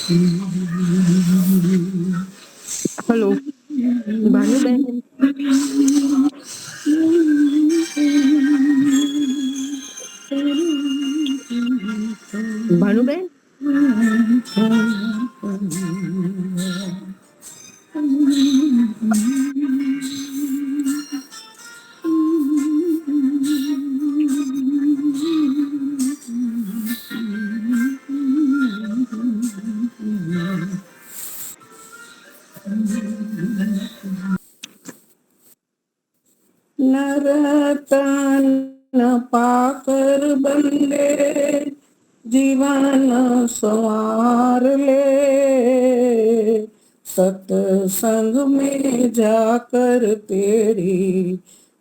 Hello Bhanu बहन। भानु बहन। नरतन पाकर बंदे जीवन संवार ले, सत्संग में जाकर तेरी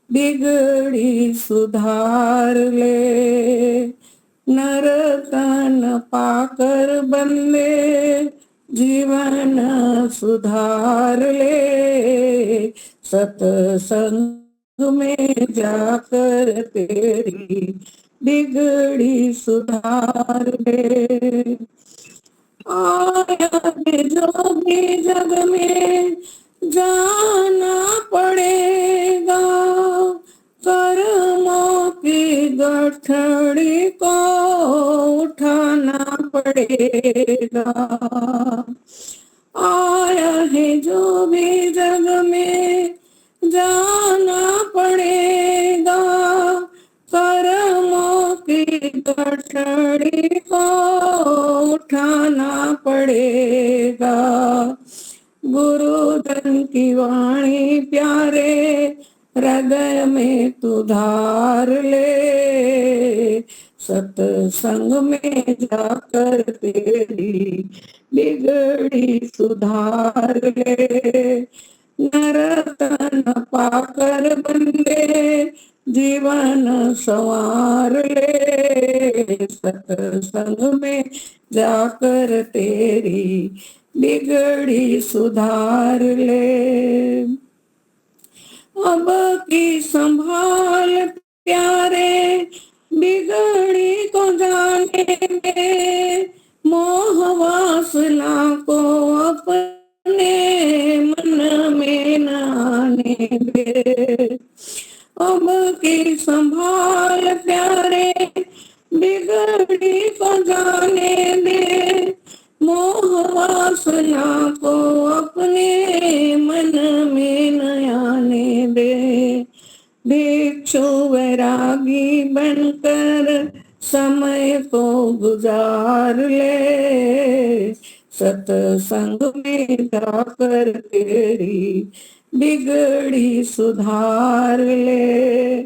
बिगड़ी सुधार ले। नरतन पाकर बंदे जीवन सुधार ले, सत्संग में जाकर तेरी बिगड़ी सुधार ले। आया है जो भी जग में जाना पड़ेगा, कर्मों की गठड़ी को उठाना पड़ेगा। आया है जो भी जग में जाना पड़ेगा, कर्मों की गठड़ी को उठाना पड़ेगा। गुरुजन की वाणी प्यारे हृदय में तू धार ले, सत्संग में जाकर तेरी बिगड़ी सुधार ले। नरतन पाकर बंदे जीवन संवार ले, सत्संग में जाकर तेरी बिगड़ी सुधार ले। अब की संभाल प्यारे बिगड़ी को जाने दे, मोह वासना को अपने मन में न आने दे। अब की संभाल प्यारे बिगड़ी को जाने दे, मोह वासना को अपने मन में न आने दे। भिक्षु वैरागी बनकर समय को गुजार ले, सत्संग में जाकर तेरी बिगड़ी सुधार ले।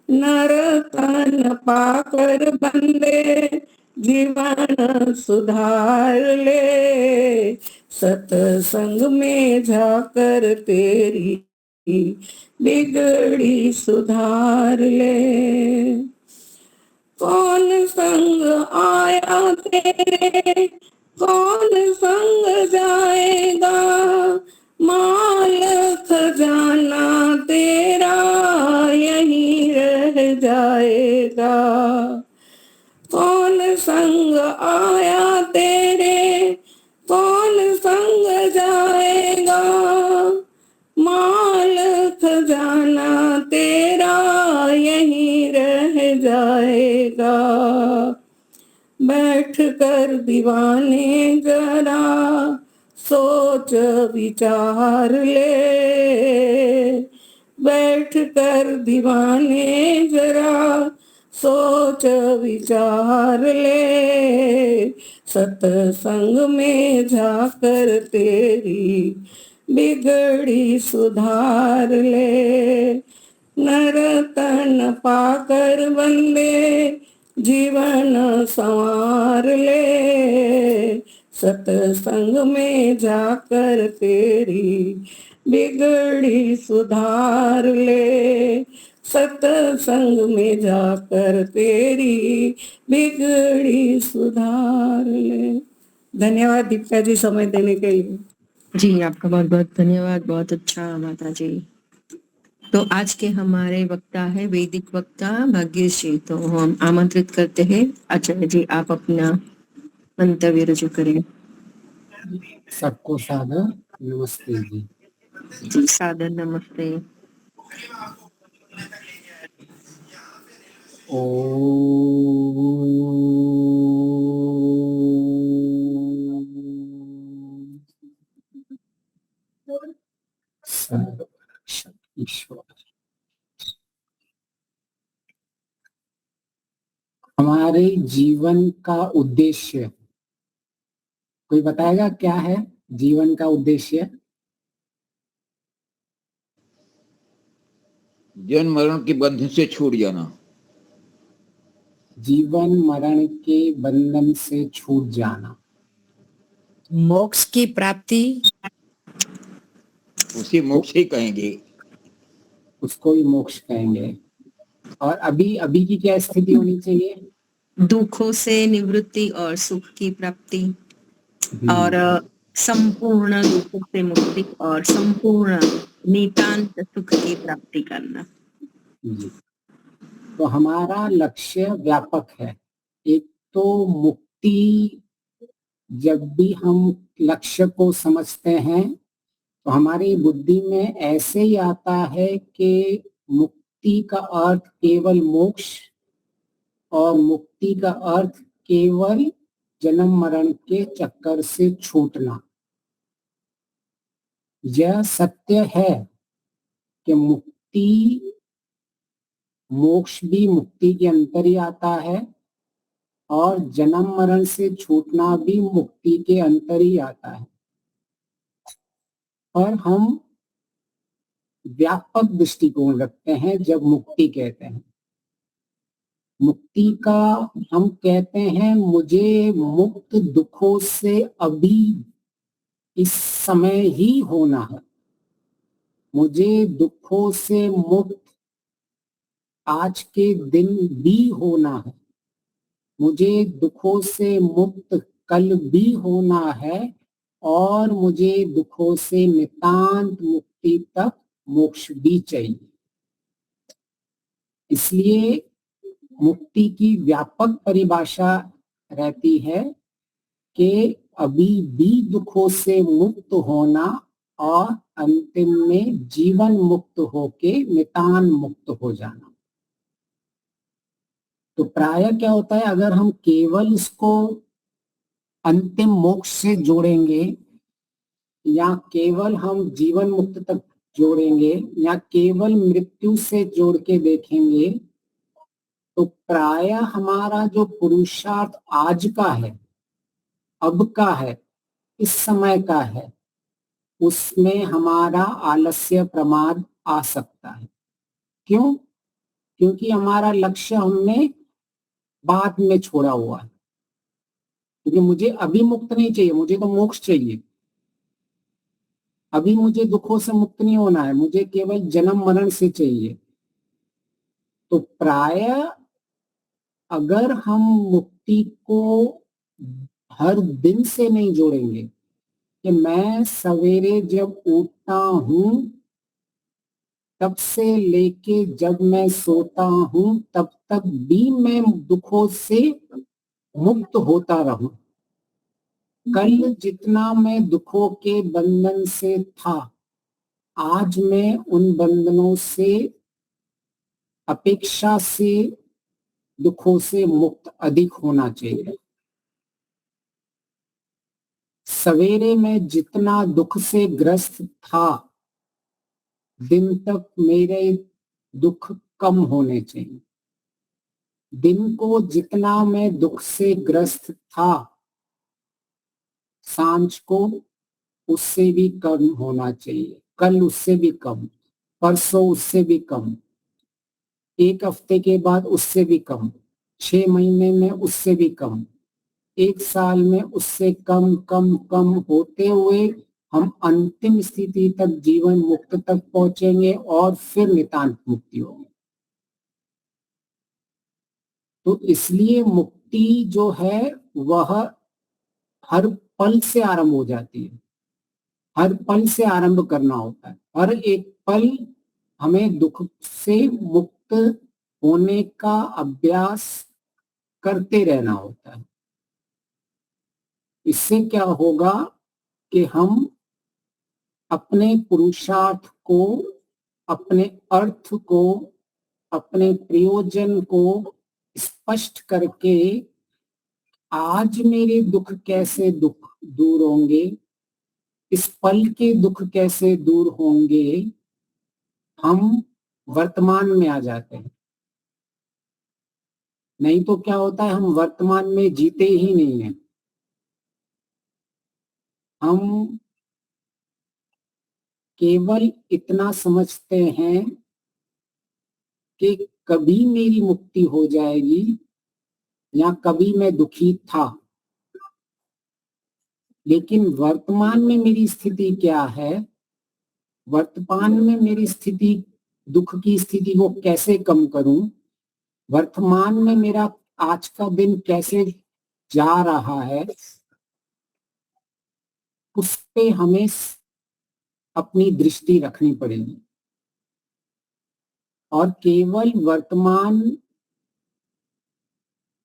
नरतन पाकर बंदे जीवन सुधार ले, सत्संग में जाकर तेरी बिगड़ी सुधार ले। कौन संग आया तेरे, कौन संग जाएगा, माल खजाना तेरा यहीं रह जाएगा। कौन संग आया तेरे, कौन संग जाएगा, माल खजाना तेरा यहीं रह जाएगा। बैठ कर दीवाने जरा सोच विचार ले, बैठ कर दीवाने जरा सोच विचार ले, सत्संग में जाकर तेरी बिगड़ी सुधार ले। नरतन पाकर बंदे जीवन संवार ले, सत्संग में जाकर तेरी बिगड़ी सुधार ले, सत्संग में जाकर तेरी बिगड़ी सुधार ले। धन्यवाद दीपिका जी समय देने के लिए। जी आपका बहुत बहुत धन्यवाद, बहुत अच्छा माता जी। तो आज के हमारे वक्ता है वैदिक वक्ता भाग्येश जी, तो हम आमंत्रित करते हैं आचार्य जी, आप अपना मंतव्य रजू करें। सबको सादर नमस्ते जी। जी सादर नमस्ते। सर्वरक्षक ईश्वर। हमारे जीवन का उद्देश्य कोई बताएगा क्या है? जीवन का उद्देश्य जन्म मरण के बंधन से छूट जाना। जीवन मरण के बंधन से छूट जाना, मोक्ष की प्राप्ति, उसे मोक्ष ही कहेंगे। उसको ही मोक्ष कहेंगे। और अभी अभी की क्या स्थिति होनी चाहिए? दुखों से निवृत्ति और सुख की प्राप्ति, और संपूर्ण दुखों से मुक्ति और संपूर्ण नितांत सुख की प्राप्ति करना। जी। तो हमारा लक्ष्य व्यापक है। एक तो मुक्ति, जब भी हम लक्ष्य को समझते हैं तो हमारी बुद्धि में ऐसे ही आता है कि मुक्ति का अर्थ केवल मोक्ष और मुक्ति का अर्थ केवल जन्म मरण के चक्कर से छूटना। यह सत्य है कि मुक्ति, मोक्ष भी मुक्ति के अंतर ही आता है और जन्म मरण से छूटना भी मुक्ति के अंतर ही आता है। और हम व्यापक दृष्टिकोण रखते हैं जब मुक्ति कहते हैं। मुक्ति का हम कहते हैं मुझे मुक्त दुखों से अभी इस समय ही होना है, मुझे दुखों से मुक्त आज के दिन भी होना है, मुझे दुखों से मुक्त कल भी होना है और मुझे दुखों से नितांत मुक्ति तक मोक्ष भी चाहिए। इसलिए मुक्ति की व्यापक परिभाषा रहती है कि अभी भी दुखों से मुक्त होना और अंतिम में जीवन मुक्त होके नितान मुक्त हो जाना। तो प्राय क्या होता है, अगर हम केवल इसको अंतिम मोक्ष से जोड़ेंगे या केवल हम जीवन मुक्त तक जोड़ेंगे या केवल मृत्यु से जोड़ के देखेंगे तो प्राय हमारा जो पुरुषार्थ आज का है, अब का है, इस समय का है, उसमें हमारा आलस्य प्रमाद आ सकता है। क्यों? क्योंकि हमारा लक्ष्य हमने बाद में छोड़ा हुआ है। क्योंकि मुझे अभी मुक्त नहीं चाहिए, मुझे तो मोक्ष चाहिए। अभी मुझे दुखों से मुक्त नहीं होना है, मुझे केवल जन्म मरण से चाहिए। तो प्राय अगर हम मुक्ति को हर दिन से नहीं जोड़ेंगे कि मैं सवेरे जब उठता हूं तब से लेके जब मैं सोता हूं तब तक भी मैं दुखों से मुक्त होता रहूं, कल जितना मैं दुखों के बंधन से था आज मैं उन बंधनों से अपेक्षा से दुखों से मुक्त अधिक होना चाहिए। सवेरे में जितना दुख से ग्रस्त था दिन तक मेरे दुख कम होने चाहिए। दिन को जितना मैं दुख से ग्रस्त था सांझ को उससे भी कम होना चाहिए, कल उससे भी कम, परसों उससे भी कम, एक हफ्ते के बाद उससे भी कम, 6 महीने में उससे भी कम, 1 साल में उससे कम कम कम होते हुए हम अंतिम स्थिति तक जीवन मुक्त तक पहुंचेंगे और फिर नितांत मुक्ति होगी। तो इसलिए मुक्ति जो है वह हर पल से आरंभ हो जाती है, हर पल से आरंभ करना होता है। हर एक पल हमें दुख से मुक्त होने का अभ्यास करते रहना होता है। इससे क्या होगा कि हम अपने पुरुषार्थ को, अपने अर्थ को, अपने प्रयोजन को स्पष्ट करके आज मेरे दुख कैसे दुख दूर होंगे, इस पल के दुख कैसे दूर होंगे, हम वर्तमान में आ जाते हैं। नहीं तो क्या होता है, हम वर्तमान में जीते ही नहीं हैं। हम केवल इतना समझते हैं कि कभी मेरी मुक्ति हो जाएगी या कभी मैं दुखी था, लेकिन वर्तमान में मेरी स्थिति क्या है, वर्तमान में मेरी स्थिति, दुख की स्थिति को कैसे कम करूं, वर्तमान में मेरा आज का दिन कैसे जा रहा है, उस पे हमें अपनी दृष्टि रखनी पड़ेगी। और केवल वर्तमान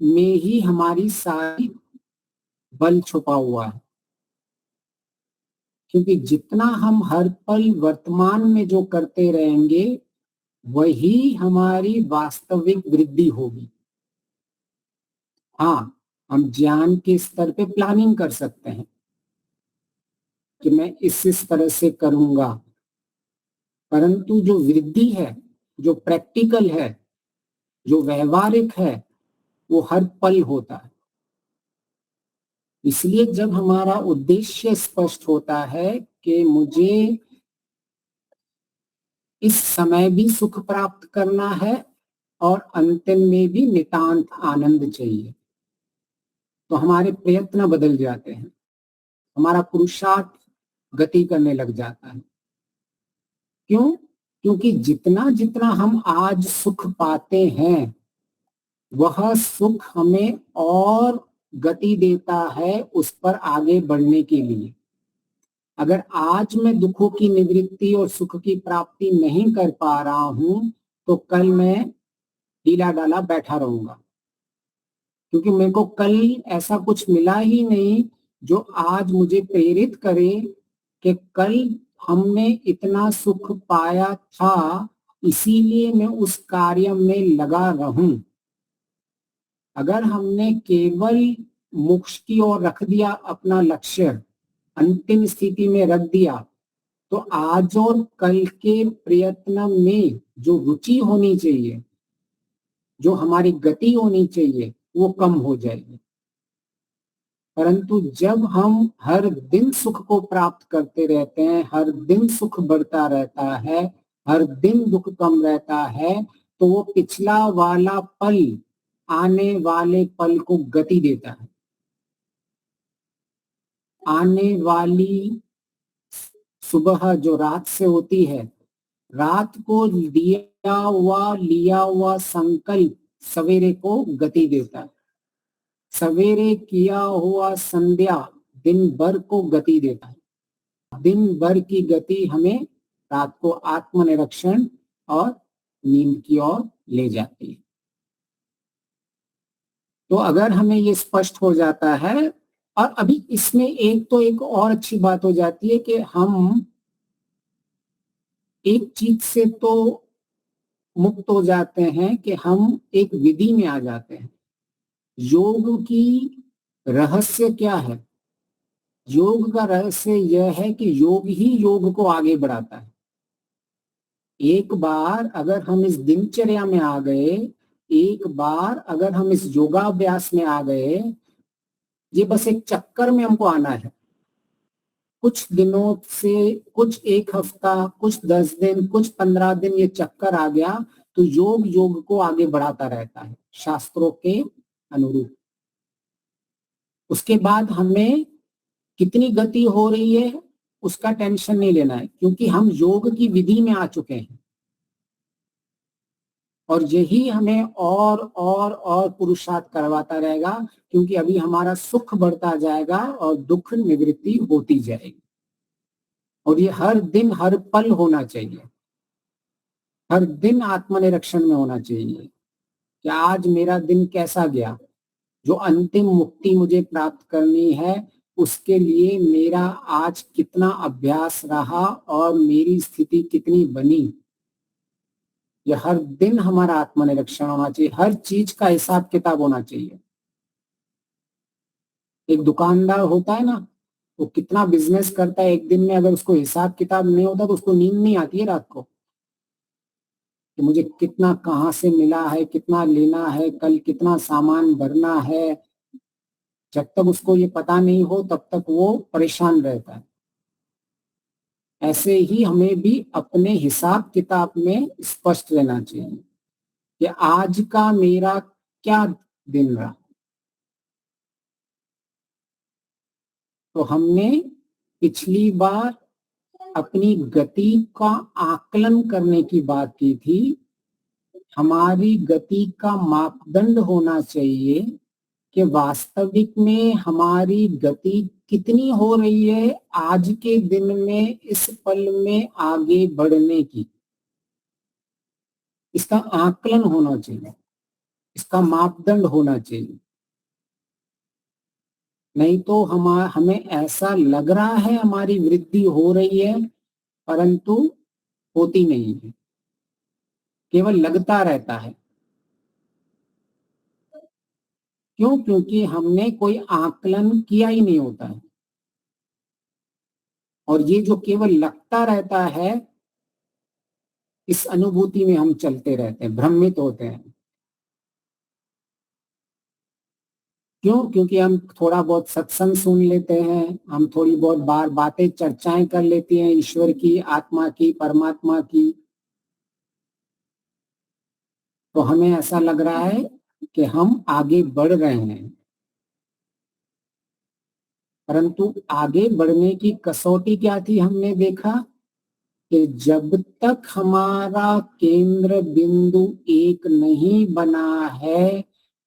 में ही हमारी सारी बल छुपा हुआ है, क्योंकि जितना हम हर पल वर्तमान में जो करते रहेंगे वही हमारी वास्तविक वृद्धि होगी। हाँ, हम ज्ञान के स्तर पे प्लानिंग कर सकते हैं कि मैं इस तरह से करूंगा, परंतु जो वृद्धि है, जो प्रैक्टिकल है, जो व्यवहारिक है, वो हर पल होता है। इसलिए जब हमारा उद्देश्य स्पष्ट होता है कि मुझे इस समय भी सुख प्राप्त करना है और अंतिम में भी नितांत आनंद चाहिए, तो हमारे प्रयत्न बदल जाते हैं, हमारा पुरुषार्थ गति करने लग जाता है। क्यों? क्योंकि जितना जितना हम आज सुख पाते हैं वह सुख हमें और गति देता है उस पर आगे बढ़ने के लिए। अगर आज मैं दुखों की निवृत्ति और सुख की प्राप्ति नहीं कर पा रहा हूं तो कल मैं ढीला डाला बैठा रहूंगा, क्योंकि मेरे को कल ऐसा कुछ मिला ही नहीं जो आज मुझे प्रेरित करे कि कल हमने इतना सुख पाया था इसीलिए मैं उस कार्य में लगा रहूं। अगर हमने केवल मोक्ष की ओर रख दिया अपना लक्ष्य, अंतिम स्थिति में रख दिया, तो आज और कल के प्रयत्न में जो रुचि होनी चाहिए, जो हमारी गति होनी चाहिए, वो कम हो जाएगी। परंतु जब हम हर दिन सुख को प्राप्त करते रहते हैं, हर दिन सुख बढ़ता रहता है, हर दिन दुख कम रहता है, तो वो पिछला वाला पल आने वाले पल को गति देता है। आने वाली सुबह जो रात से होती है, रात को लिया हुआ संकल्प सवेरे को गति देता है। सवेरे किया हुआ संध्या दिन भर को गति देता है। दिन भर की गति हमें रात को आत्मनिरीक्षण और नींद की ओर ले जाती है। तो अगर हमें ये स्पष्ट हो जाता है, और अभी इसमें एक और अच्छी बात हो जाती है कि हम एक चीज से तो मुक्त हो जाते हैं कि हम एक विधि में आ जाते हैं। योग की रहस्य क्या है? योग का रहस्य यह है कि योग ही योग को आगे बढ़ाता है। एक बार अगर हम इस दिनचर्या में आ गए, एक बार अगर हम इस योगाभ्यास में आ गए, ये बस एक चक्कर में हमको आना है। कुछ दिनों से, कुछ एक हफ्ता, कुछ 10 दिन, कुछ 15 दिन ये चक्कर आ गया तो योग को आगे बढ़ाता रहता है शास्त्रों के अनुरूप। उसके बाद हमें कितनी गति हो रही है उसका टेंशन नहीं लेना है, क्योंकि हम योग की विधि में आ चुके हैं। और यही हमें और पुरुषार्थ करवाता रहेगा, क्योंकि अभी हमारा सुख बढ़ता जाएगा और दुख निवृत्ति होती जाएगी। और ये हर दिन हर पल होना चाहिए, हर दिन आत्मनिरीक्षण में होना चाहिए कि आज मेरा दिन कैसा गया। जो अंतिम मुक्ति मुझे प्राप्त करनी है उसके लिए मेरा आज कितना अभ्यास रहा और मेरी स्थिति कितनी बनी। यह हर दिन हमारा आत्मनिरीक्षण होना चाहिए, हर चीज का हिसाब किताब होना चाहिए। एक दुकानदार होता है ना, वो कितना बिजनेस करता है, एक दिन में अगर उसको हिसाब किताब नहीं होता तो उसको नींद नहीं आती है रात को, कि मुझे कितना कहाँ से मिला है, कितना लेना है, कल कितना सामान भरना है। जब तक उसको ये पता नहीं हो तब तक वो परेशान रहता है। ऐसे ही हमें भी अपने हिसाब किताब में स्पष्ट रहना चाहिए कि आज का मेरा क्या दिन रहा। तो हमने पिछली बार अपनी गति का आकलन करने की बात की थी। हमारी गति का मापदंड होना चाहिए कि वास्तविक में हमारी गति कितनी हो रही है आज के दिन में, इस पल में आगे बढ़ने की। इसका आकलन होना चाहिए, इसका मापदंड होना चाहिए। नहीं तो हमें ऐसा लग रहा है हमारी वृद्धि हो रही है, परंतु होती नहीं है, केवल लगता रहता है। क्यों? क्योंकि हमने कोई आकलन किया ही नहीं होता है। और ये जो केवल लगता रहता है, इस अनुभूति में हम चलते रहते हैं, भ्रमित होते हैं। क्यों? क्योंकि हम थोड़ा बहुत सत्संग सुन लेते हैं, हम थोड़ी बहुत बार बातें चर्चाएं कर लेते हैं ईश्वर की, आत्मा की, परमात्मा की। तो हमें ऐसा लग रहा है कि हम आगे बढ़ रहे हैं, परंतु आगे बढ़ने की कसौटी क्या थी? हमने देखा कि जब तक हमारा केंद्र बिंदु एक नहीं बना है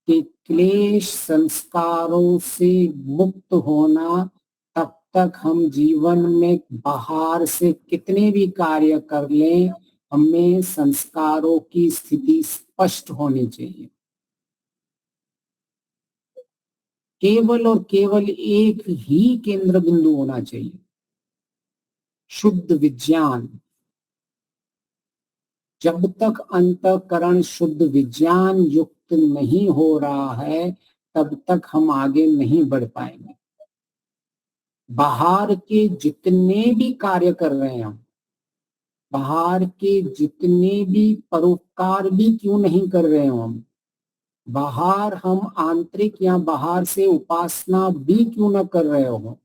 कि क्लेश संस्कारों से मुक्त होना, तब तक हम जीवन में बाहर से कितने भी कार्य कर लें, हमें संस्कारों की स्थिति स्पष्ट होनी चाहिए। केवल और केवल एक ही केंद्र बिंदु होना चाहिए, शुद्ध विज्ञान। जब तक अंतःकरण शुद्ध विज्ञान युक्त नहीं हो रहा है, तब तक हम आगे नहीं बढ़ पाएंगे। बाहर के जितने भी कार्य कर रहे हैं हम, बाहर के जितने भी परोपकार भी क्यों नहीं कर रहे हो हम, बाहर हम आंतरिक या बाहर से उपासना भी क्यों न कर रहे हो,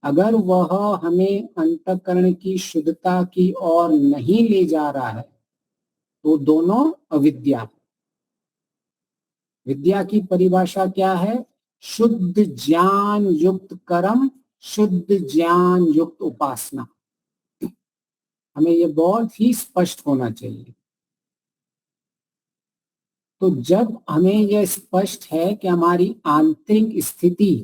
अगर वह हमें अंतःकरण की शुद्धता की ओर नहीं ले जा रहा है, तो दोनों अविद्या। विद्या की परिभाषा क्या है? शुद्ध ज्ञान युक्त कर्म, शुद्ध ज्ञान युक्त उपासना। हमें ये बहुत ही स्पष्ट होना चाहिए। तो जब हमें यह स्पष्ट है कि हमारी आंतरिक स्थिति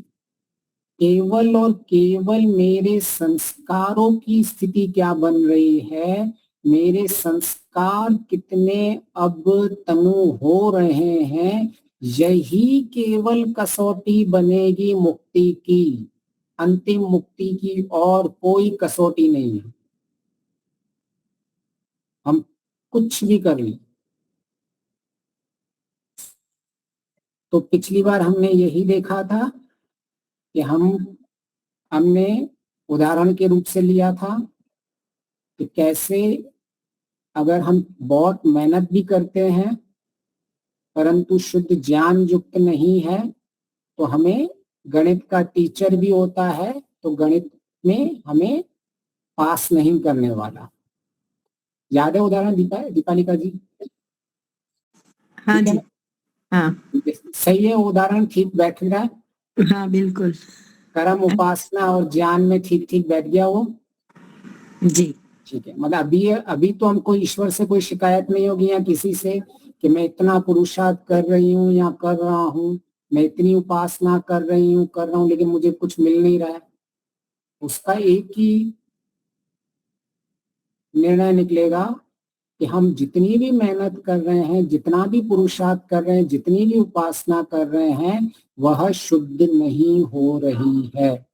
केवल और केवल मेरे संस्कारों की स्थिति क्या बन रही है, मेरे संस्कार कितने अब तनु हो रहे हैं, यही केवल कसौटी बनेगी मुक्ति की, अंतिम मुक्ति की। और कोई कसौटी नहीं है। हम कुछ भी कर लें। तो पिछली बार हमने यही देखा था कि हमने उदाहरण के रूप से लिया था कि कैसे अगर हम बहुत मेहनत भी करते हैं परंतु शुद्ध ज्ञान युक्त नहीं है, तो हमें गणित का टीचर भी होता है तो गणित में हमें पास नहीं करने वाला। याद है उदाहरण दीपालिका जी? हाँ जी, हाँ सही है, उदाहरण ठीक बैठ रहा है? हाँ बिल्कुल कर्म, उपासना और ज्ञान में ठीक ठीक बैठ गया वो जी। ठीक है। मतलब अभी तो हमको ईश्वर से कोई शिकायत नहीं होगी या किसी से कि मैं इतना पुरुषार्थ कर रही हूँ या कर रहा हूँ, मैं इतनी उपासना कर रहा हूँ लेकिन मुझे कुछ मिल नहीं रहा है। उसका एक ही निर्णय निकलेगा कि हम जितनी भी मेहनत कर रहे हैं, जितना भी पुरुषार्थ कर रहे हैं, जितनी भी उपासना कर रहे हैं, वह शुद्ध नहीं हो रही है।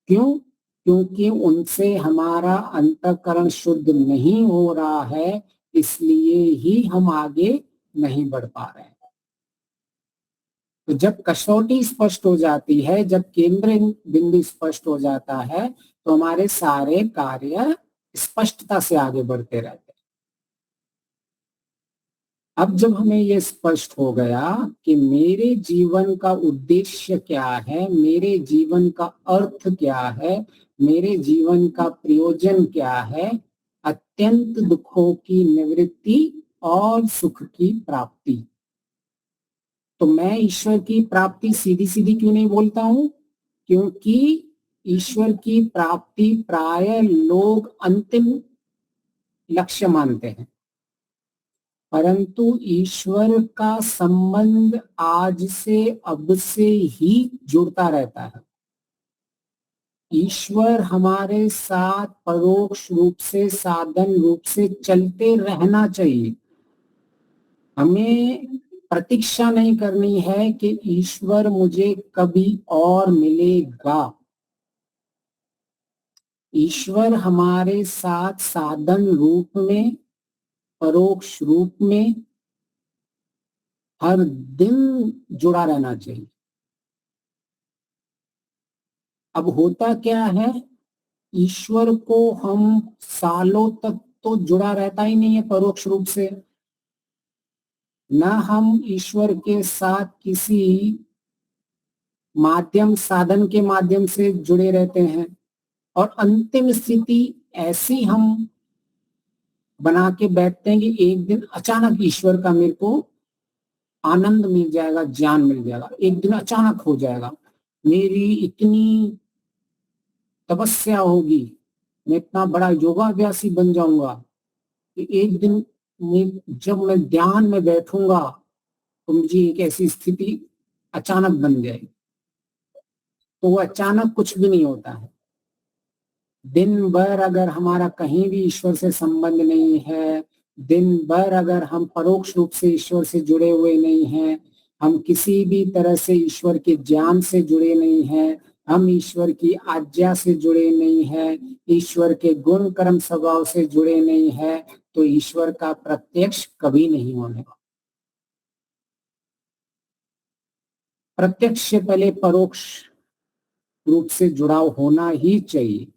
क्यों? क्योंकि उनसे हमारा अंतःकरण शुद्ध नहीं हो रहा है, इसलिए ही हम आगे नहीं बढ़ पा रहे हैं। तो जब कसौटी स्पष्ट हो जाती है, जब केंद्र बिंदु स्पष्ट हो जाता है, तो हमारे सारे कार्य स्पष्टता से आगे बढ़ते रहते हैं। अब जब हमें ये स्पष्ट हो गया कि मेरे जीवन का उद्देश्य क्या है, मेरे जीवन का अर्थ क्या है, मेरे जीवन का प्रयोजन क्या है, अत्यंत दुखों की निवृत्ति और सुख की प्राप्ति, तो मैं ईश्वर की प्राप्ति सीधी सीधी क्यों नहीं बोलता हूं? क्योंकि ईश्वर की प्राप्ति प्राय लोग अंतिम लक्ष्य मानते हैं, परंतु ईश्वर का संबंध आज से अब से ही जुड़ता रहता है। ईश्वर हमारे साथ परोक्ष रूप से, साधन रूप से चलते रहना चाहिए। हमें प्रतीक्षा नहीं करनी है कि ईश्वर मुझे कभी और मिलेगा। ईश्वर हमारे साथ साधन रूप में, परोक्ष रूप में हर दिन जुड़ा रहना चाहिए। अब होता क्या है, ईश्वर को हम सालों तक तो जुड़ा रहता ही नहीं है परोक्ष रूप से, ना हम ईश्वर के साथ किसी माध्यम, साधन के माध्यम से जुड़े रहते हैं, और अंतिम स्थिति ऐसी हम बना के बैठते हैं कि एक दिन अचानक ईश्वर का मेरे को आनंद मिल जाएगा, ज्ञान मिल जाएगा, एक दिन अचानक हो जाएगा, मेरी इतनी तपस्या होगी, मैं इतना बड़ा योगाभ्यासी बन जाऊंगा कि एक दिन जब मैं ध्यान में बैठूंगा तो मुझे एक ऐसी स्थिति अचानक बन जाएगी। तो वो अचानक कुछ भी नहीं होता है। दिन भर अगर हमारा कहीं भी ईश्वर से संबंध नहीं है, दिन भर अगर हम परोक्ष रूप से ईश्वर से जुड़े हुए नहीं हैं, हम किसी भी तरह से ईश्वर के ज्ञान से जुड़े नहीं हैं, हम ईश्वर की आज्ञा से जुड़े नहीं हैं, ईश्वर के गुण कर्म स्वभाव से जुड़े नहीं हैं, तो ईश्वर का प्रत्यक्ष कभी नहीं होने वाला। प्रत्यक्ष से पहले परोक्ष रूप से जुड़ाव होना ही चाहिए,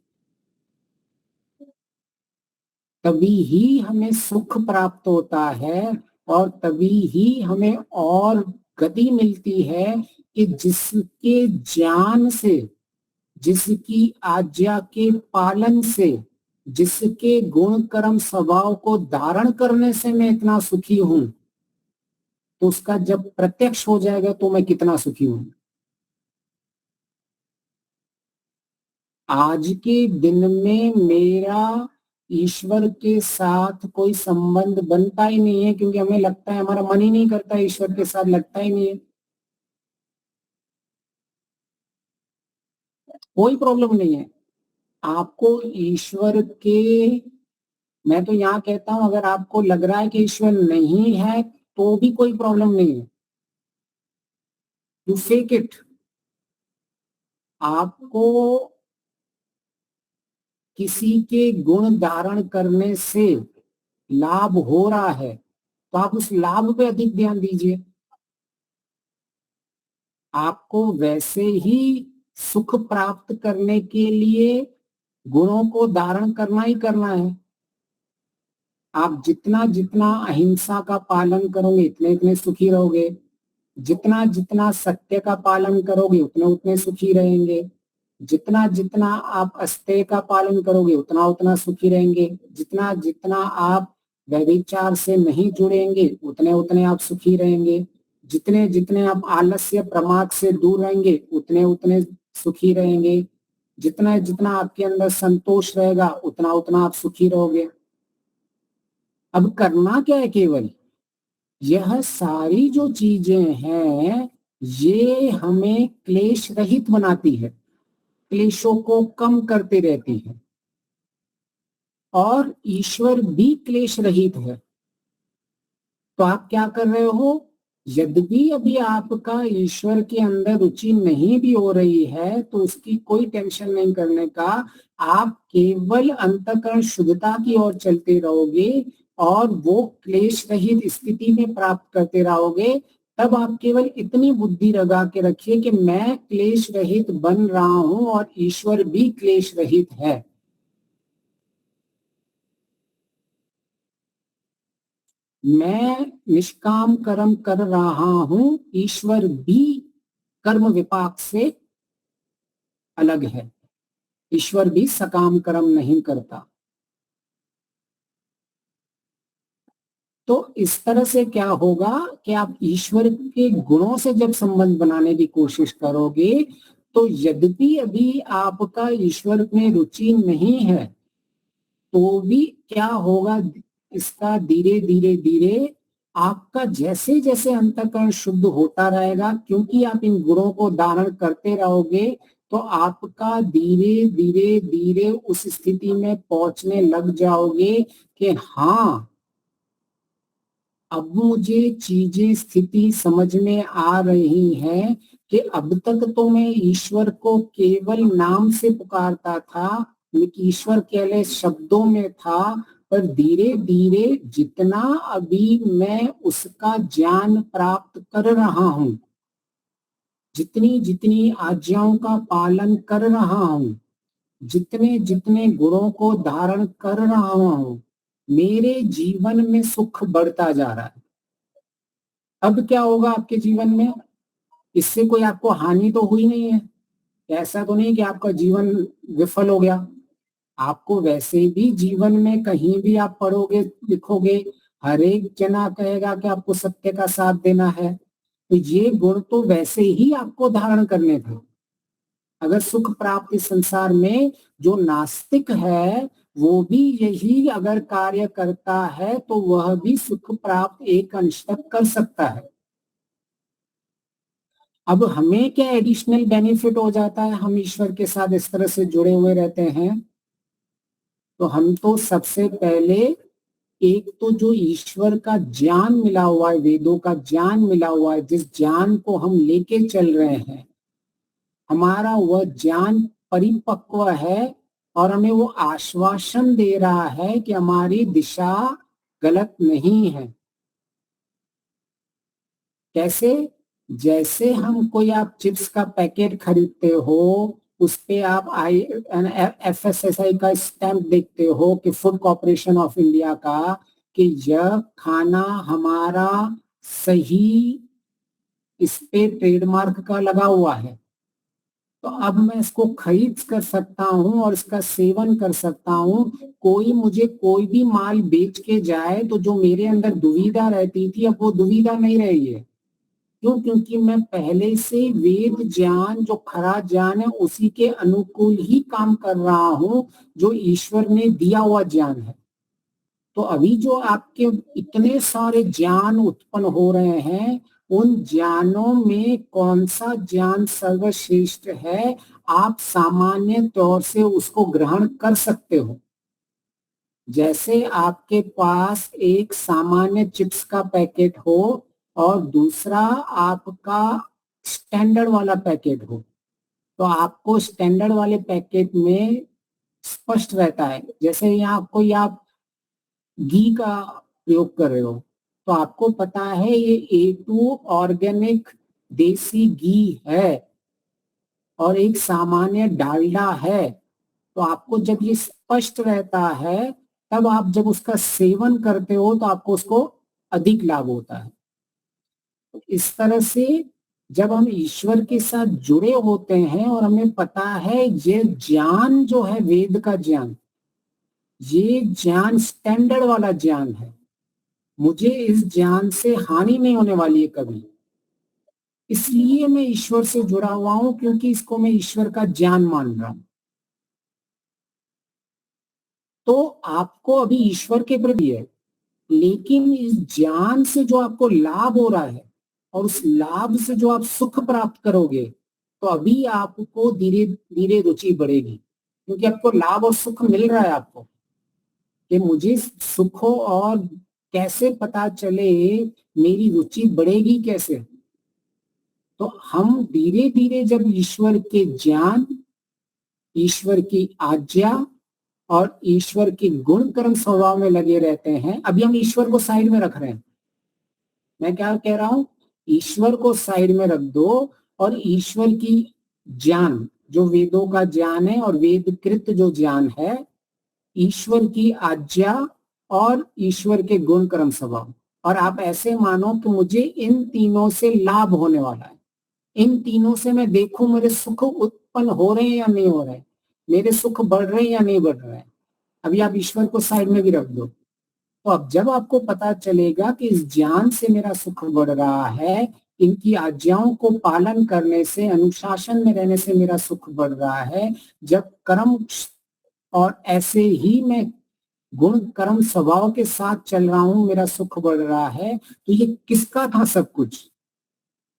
तभी ही हमें सुख प्राप्त होता है, और तभी ही हमें और गति मिलती है कि जिसके ज्ञान से, जिसकी आज्ञा के पालन से, जिसके गुण कर्म स्वभाव को धारण करने से मैं इतना सुखी हूं, तो उसका जब प्रत्यक्ष हो जाएगा तो मैं कितना सुखी हूं। आज के दिन में मेरा ईश्वर के साथ कोई संबंध बनता ही नहीं है, क्योंकि हमें लगता है, हमारा मन ही नहीं करता, ईश्वर के साथ लगता ही नहीं है। कोई प्रॉब्लम नहीं है आपको ईश्वर के, मैं तो यहाँ कहता हूं अगर आपको लग रहा है कि ईश्वर नहीं है तो भी कोई प्रॉब्लम नहीं है, यू फेक इट। आपको किसी के गुण धारण करने से लाभ हो रहा है तो आप उस लाभ पे अधिक ध्यान दीजिए। आपको वैसे ही सुख प्राप्त करने के लिए गुणों को धारण करना ही करना है। आप जितना जितना अहिंसा का पालन करोगे इतने इतने सुखी रहोगे, जितना जितना सत्य का पालन करोगे उतने उतने सुखी रहेंगे, जितना जितना आप अस्तेय का पालन करोगे उतना उतना सुखी रहेंगे, जितना जितना आप व्यभिचार से नहीं जुड़ेंगे उतने उतने आप सुखी रहेंगे, जितने जितने आप आलस्य प्रमाद से दूर रहेंगे उतने उतने सुखी रहेंगे, जितना जितना आपके अंदर संतोष रहेगा उतना उतना आप सुखी रहोगे। अब करना क्या है, केवल यह सारी जो चीजें हैं ये हमें क्लेश रहित बनाती है, क्लेशों को कम करते रहती है, और ईश्वर भी क्लेश रहित है। तो आप क्या कर रहे हो, यद्यपि अभी आपका ईश्वर के अंदर रुचि नहीं भी हो रही है तो उसकी कोई टेंशन नहीं करने का। आप केवल अंतःकरण शुद्धता की ओर चलते रहोगे और वो क्लेश रहित स्थिति में प्राप्त करते रहोगे। तब आप केवल इतनी बुद्धि लगा के रखिए कि मैं क्लेश रहित बन रहा हूं और ईश्वर भी क्लेश रहित है। मैं निष्काम कर्म कर रहा हूं, ईश्वर भी कर्म विपाक से अलग है। ईश्वर भी सकाम कर्म नहीं करता। तो इस तरह से क्या होगा कि आप ईश्वर के गुणों से जब संबंध बनाने की कोशिश करोगे तो यद्यपि अभी आपका ईश्वर में रुचि नहीं है तो भी क्या होगा, इसका धीरे धीरे धीरे आपका जैसे जैसे अंतःकरण शुद्ध होता रहेगा, क्योंकि आप इन गुणों को धारण करते रहोगे तो आपका धीरे धीरे धीरे उस स्थिति में पहुंचने लग जाओगे कि हाँ, अब मुझे चीजें स्थिति समझ में आ रही है कि अब तक तो मैं ईश्वर को केवल नाम से पुकारता था, ईश्वर केवल शब्दों में था, पर धीरे धीरे जितना अभी मैं उसका ज्ञान प्राप्त कर रहा हूं, जितनी जितनी आज्ञाओं का पालन कर रहा हूं, जितने जितने गुणों को धारण कर रहा हूं, मेरे जीवन में सुख बढ़ता जा रहा है। अब क्या होगा आपके जीवन में? इससे कोई आपको हानि तो हुई नहीं है। ऐसा तो नहीं कि आपका जीवन विफल हो गया। आपको वैसे भी जीवन में कहीं भी आप पढ़ोगे लिखोगे, हर एक जना कहेगा कि आपको सत्य का साथ देना है। तो ये गुण तो वैसे ही आपको धारण करने थे। अगर सुख प्राप्त इस संसार में, जो नास्तिक है वो भी यही अगर कार्य करता है तो वह भी सुख प्राप्त एक अंश तक कर सकता है। अब हमें क्या एडिशनल बेनिफिट हो जाता है, हम ईश्वर के साथ इस तरह से जुड़े हुए रहते हैं? तो हम तो सबसे पहले एक तो जो ईश्वर का ज्ञान मिला हुआ है, वेदों का ज्ञान मिला हुआ है, जिस ज्ञान को हम लेके चल रहे हैं, हमारा वह ज्ञान परिपक्व है और हमें वो आश्वासन दे रहा है कि हमारी दिशा गलत नहीं है। कैसे? जैसे हम कोई आप चिप्स का पैकेट खरीदते हो, उस पे आप FSSAI का स्टैंप देखते हो कि फूड कॉर्पोरेशन ऑफ इंडिया का, कि यह खाना हमारा सही इस पे ट्रेडमार्क का लगा हुआ है, तो अब मैं इसको खरीद कर सकता हूँ और इसका सेवन कर सकता हूँ। कोई मुझे कोई भी माल बेच के जाए तो जो मेरे अंदर दुविधा रहती थी, अब वो दुविधा नहीं रही है। क्यों? क्योंकि मैं पहले से वेद ज्ञान, जो खरा ज्ञान है, उसी के अनुकूल ही काम कर रहा हूं, जो ईश्वर ने दिया हुआ ज्ञान है। तो अभी जो आपके इतने सारे ज्ञान उत्पन्न हो रहे हैं, उन ज्ञानों में कौन सा ज्ञान सर्वश्रेष्ठ है, आप सामान्य तौर से उसको ग्रहण कर सकते हो। जैसे आपके पास एक सामान्य चिप्स का पैकेट हो और दूसरा आपका स्टैंडर्ड वाला पैकेट हो, तो आपको स्टैंडर्ड वाले पैकेट में स्पष्ट रहता है। जैसे यहाँ कोई आप घी का प्रयोग कर रहे हो तो आपको पता है ये A2 ऑर्गेनिक देसी घी है और एक सामान्य डालडा है। तो आपको जब ये स्पष्ट रहता है, तब आप जब उसका सेवन करते हो तो आपको उसको अधिक लाभ होता है। तो इस तरह से जब हम ईश्वर के साथ जुड़े होते हैं और हमें पता है ये ज्ञान जो है वेद का ज्ञान, ये ज्ञान स्टैंडर्ड वाला ज्ञान है, मुझे इस ज्ञान से हानि नहीं होने वाली है कभी, इसलिए मैं ईश्वर से जुड़ा हुआ हूं, क्योंकि इसको मैं ईश्वर का ज्ञान मान रहा हूं। तो आपको अभी ईश्वर के प्रति है, लेकिन इस ज्ञान से जो आपको लाभ हो रहा है और उस लाभ से जो आप सुख प्राप्त करोगे, तो अभी आपको धीरे धीरे रुचि बढ़ेगी, क्योंकि आपको लाभ और सुख मिल रहा है आपको, कि मुझे सुखों और कैसे पता चले, मेरी रुचि बढ़ेगी कैसे? तो हम धीरे धीरे जब ईश्वर के ज्ञान, ईश्वर की आज्ञा और ईश्वर के गुण कर्म स्वभाव में लगे रहते हैं। अभी हम ईश्वर को साइड में रख रहे हैं। मैं क्या कह रहा हूं, ईश्वर को साइड में रख दो और ईश्वर की ज्ञान, जो वेदों का ज्ञान है और वेदकृत जो ज्ञान है, ईश्वर की आज्ञा और ईश्वर के गुण कर्म स्वभाव, और आप ऐसे मानो कि मुझे इन तीनों से लाभ होने वाला है। इन तीनों से मैं देखूं मेरे सुख उत्पन्न हो रहे हैं या नहीं हो रहे हैं, मेरे सुख बढ़ रहे हैं या नहीं बढ़ रहे हैं। अभी आप ईश्वर को साइड में भी रख दो। तो अब जब आपको पता चलेगा कि इस ज्ञान से मेरा सुख बढ़ रहा है, इनकी आज्ञाओं को पालन करने से, अनुशासन में रहने से मेरा सुख बढ़ रहा है, जब कर्म और ऐसे ही मैं गुण कर्म स्वभाव के साथ चल रहा हूं, मेरा सुख बढ़ रहा है, तो ये किसका था सब कुछ?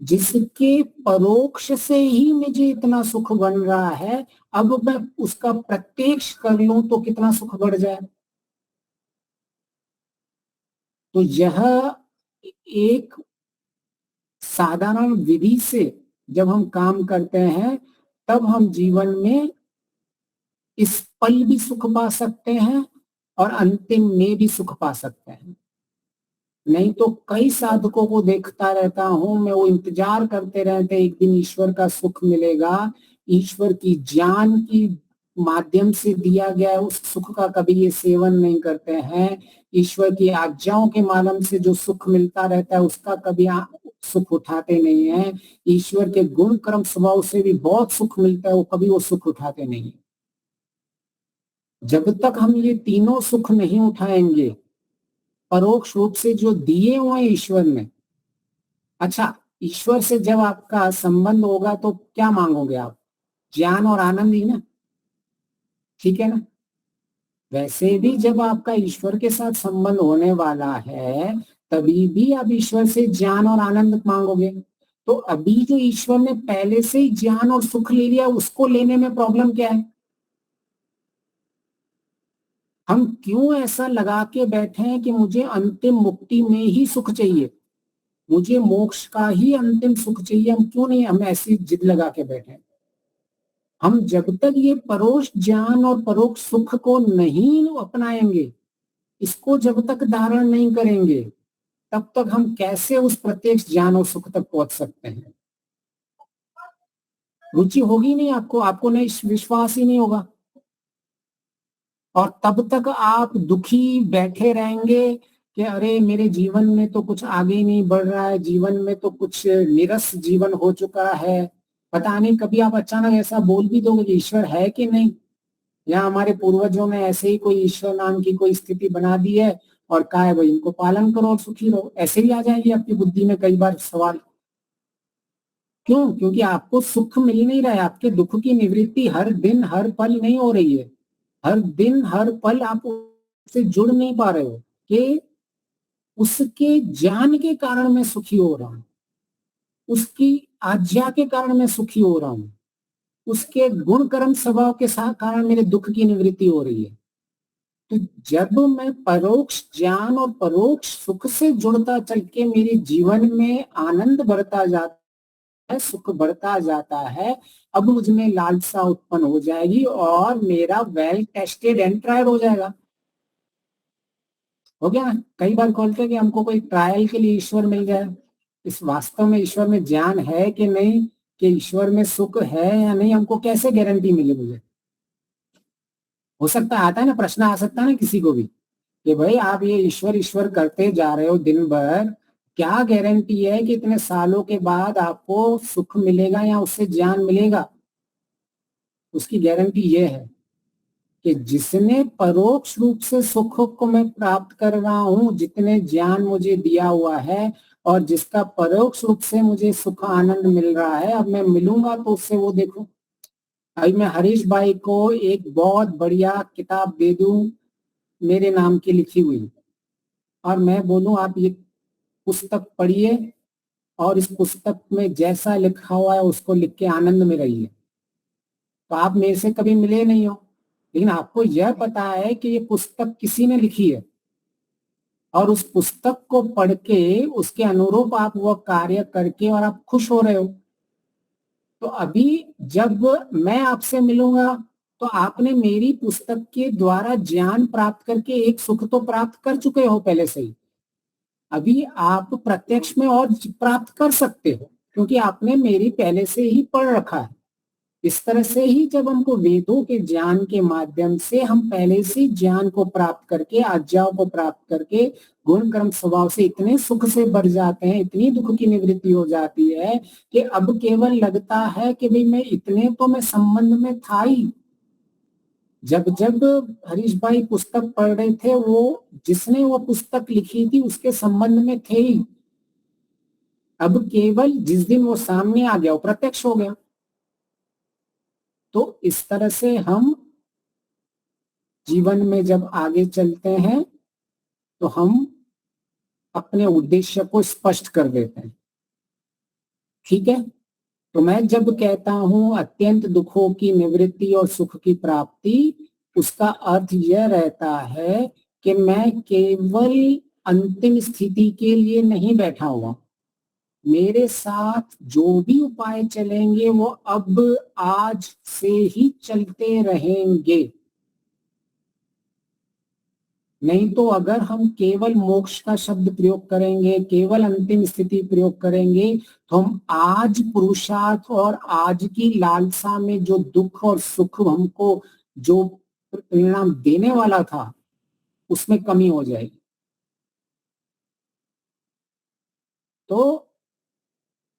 जिसके परोक्ष से ही मुझे इतना सुख बन रहा है। अब मैं उसका प्रत्यक्ष कर लूं तो कितना सुख बढ़ जाए। तो यह एक साधारण विधि से जब हम काम करते हैं, तब हम जीवन में इस पल भी सुख पा सकते हैं और अंतिम में भी सुख पा सकते हैं। नहीं तो कई साधकों को देखता रहता हूं मैं, वो इंतजार करते रहते एक दिन ईश्वर का सुख मिलेगा, ईश्वर की ज्ञान की माध्यम से दिया गया उस सुख का कभी ये सेवन नहीं करते हैं। ईश्वर की आज्ञाओं के माध्यम से जो सुख मिलता रहता है उसका कभी सुख उठाते नहीं है। ईश्वर के गुण कर्म स्वभाव से भी बहुत सुख मिलता है, वो कभी वो सुख उठाते नहीं है। जब तक हम ये तीनों सुख नहीं उठाएंगे, परोक्ष रूप से जो दिए हुए ईश्वर ने, अच्छा ईश्वर से जब आपका संबंध होगा तो क्या मांगोगे आप? ज्ञान और आनंद ही ना, ठीक है ना? वैसे भी जब आपका ईश्वर के साथ संबंध होने वाला है, तभी भी आप ईश्वर से ज्ञान और आनंद मांगोगे। तो अभी जो ईश्वर ने पहले से ही ज्ञान और सुख ले लिया, उसको लेने में प्रॉब्लम क्या है? हम क्यों ऐसा लगा के बैठे हैं कि मुझे अंतिम मुक्ति में ही सुख चाहिए, मुझे मोक्ष का ही अंतिम सुख चाहिए? हम क्यों नहीं, हम ऐसी जिद लगा के बैठे हैं। हम जब तक ये परोक्ष ज्ञान और परोक्ष सुख को नहीं अपनाएंगे, इसको जब तक धारण नहीं करेंगे, तब तक हम कैसे उस प्रत्यक्ष ज्ञान और सुख तक पहुंच सकते हैं? रुचि होगी नहीं आपको, आपको नहीं, विश्वास ही नहीं होगा, और तब तक आप दुखी बैठे रहेंगे कि अरे मेरे जीवन में तो कुछ आगे नहीं बढ़ रहा है, जीवन में तो कुछ निरस जीवन हो चुका है। पता नहीं कभी आप अचानक ऐसा बोल भी दोगे कि ईश्वर है कि नहीं, या हमारे पूर्वजों ने ऐसे ही कोई ईश्वर नाम की कोई स्थिति बना दी है और कहा है भाई इनको पालन करो और सुखी रहो। ऐसे भी आ जाएगी आपकी बुद्धि में कई बार सवाल। क्यों? क्योंकि आपको सुख मिल नहीं रहा है, आपके दुख की निवृत्ति हर दिन हर पल नहीं हो रही है। हर दिन हर पल आप उससे जुड़ नहीं पा रहे हो कि उसके ज्ञान के कारण मैं सुखी हो रहा हूं, उसकी आज्ञा के कारण मैं सुखी हो रहा हूं, उसके गुण कर्म स्वभाव के साथ कारण मेरे दुख की निवृत्ति हो रही है। तो जब मैं परोक्ष ज्ञान और परोक्ष सुख से जुड़ता चल के मेरे जीवन में आनंद बढ़ता जाता है, सुख बढ़ता जाता है, अब मुझ में लालसा उत्पन्न हो जाएगी और मेरा वेल टेस्टेड एंड ट्रायल हो जाएगा। हो गया ना? कई बार बोलते हैं कि हमको कोई ट्रायल के लिए ईश्वर मिल जाए। इस वास्तव में ईश्वर में ज्ञान है कि नहीं, कि ईश्वर में सुख है या नहीं, हमको कैसे गारंटी मिले? मुझे हो सकता है, आता है ना, प्रश्न आ सकता है ना किसी को भी कि भाई आप ये ईश्वर ईश्वर करते जा रहे हो दिन भर, क्या गारंटी है कि इतने सालों के बाद आपको सुख मिलेगा या उससे ज्ञान मिलेगा? उसकी गारंटी ये है कि जिसने परोक्ष रूप से सुख को मैं प्राप्त कर रहा हूं, जितने ज्ञान मुझे दिया हुआ है और जिसका परोक्ष रूप से मुझे सुख आनंद मिल रहा है, अब मैं मिलूंगा तो उससे वो देखो। अभी मैं हरीश भाई को एक बहुत बढ़िया किताब दे दूं मेरे नाम की लिखी हुई, और मैं बोलूं आप ये पुस्तक पढ़िए और इस पुस्तक में जैसा लिखा हुआ है उसको लिख के आनंद में रहिए, तो आप मेरे से कभी मिले नहीं हो, लेकिन आपको यह पता है कि ये पुस्तक किसी ने लिखी है, और उस पुस्तक को पढ़ के उसके अनुरूप आप वो कार्य करके और आप खुश हो रहे हो। तो अभी जब मैं आपसे मिलूंगा तो आपने मेरी पुस्तक के द्वारा ज्ञान प्राप्त करके एक सुख तो प्राप्त कर चुके हो पहले से ही। अभी आप प्रत्यक्ष में और प्राप्त कर सकते हो क्योंकि आपने मेरी पहले से ही पढ़ रखा है। इस तरह से ही जब हमको वेदों के ज्ञान के माध्यम से हम पहले से ज्ञान को प्राप्त करके आज्ञाओं को प्राप्त करके गुण कर्म स्वभाव से इतने सुख से भर जाते हैं, इतनी दुख की निवृत्ति हो जाती है कि अब केवल लगता है कि भाई मैं इतने तो मैं संबंध में था ही। जब जब हरीश भाई पुस्तक पढ़ रहे थे वो जिसने वो पुस्तक लिखी थी उसके संबंध में थे ही। अब केवल जिस दिन वो सामने आ गया वो प्रत्यक्ष हो गया। तो इस तरह से हम जीवन में जब आगे चलते हैं तो हम अपने उद्देश्य को स्पष्ट कर देते हैं। ठीक है, तो मैं जब कहता हूं अत्यंत दुखों की निवृत्ति और सुख की प्राप्ति, उसका अर्थ यह रहता है कि मैं केवल अंतिम स्थिति के लिए नहीं बैठा हुआ। मेरे साथ जो भी उपाय चलेंगे वो अब आज से ही चलते रहेंगे। नहीं तो अगर हम केवल मोक्ष का शब्द प्रयोग करेंगे, केवल अंतिम स्थिति प्रयोग करेंगे, तो हम आज पुरुषार्थ और आज की लालसा में जो दुख और सुख हमको जो परिणाम देने वाला था उसमें कमी हो जाएगी। तो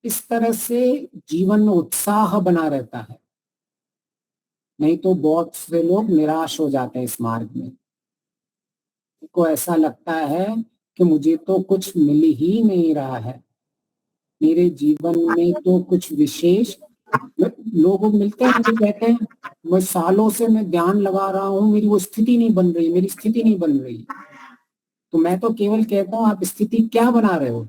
इस तरह से जीवन में उत्साह बना रहता है। नहीं तो बहुत से लोग निराश हो जाते हैं इस मार्ग में। को ऐसा लगता है कि मुझे तो कुछ मिल ही नहीं रहा है, मेरे जीवन में तो कुछ विशेष। लोग मिलते हैं मुझे कहते हैं मैं सालों से मैं ध्यान लगा रहा हूँ, मेरी वो स्थिति नहीं बन रही, मेरी स्थिति नहीं बन रही। तो मैं तो केवल कहता हूँ आप स्थिति क्या बना रहे हो।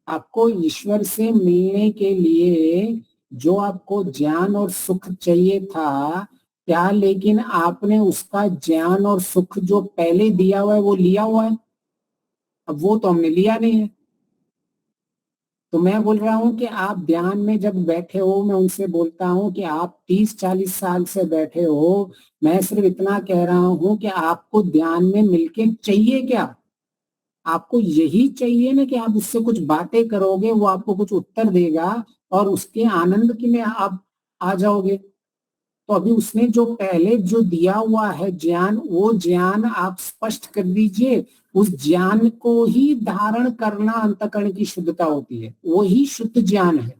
आपको ईश्वर से मिलने के लिए जो आपको ज्ञान और सुख चाहिए था क्या, लेकिन आपने उसका ज्ञान और सुख जो पहले दिया हुआ है वो लिया हुआ है। अब वो तो हमने लिया नहीं है। तो मैं बोल रहा हूं कि आप ध्यान में जब बैठे हो, मैं उनसे बोलता हूं कि आप 30-40 साल से बैठे हो, मैं सिर्फ इतना कह रहा हूं कि आपको ध्यान में मिलके चाहिए क्या। आपको यही चाहिए ना कि आप उससे कुछ बातें करोगे, वो आपको कुछ उत्तर देगा और उसके आनंद की में आप आ जाओगे। तो अभी उसने जो पहले जो दिया हुआ है ज्ञान, वो ज्ञान आप स्पष्ट कर दीजिए। उस ज्ञान को ही धारण करना अंतःकरण की शुद्धता होती है, वही शुद्ध ज्ञान है।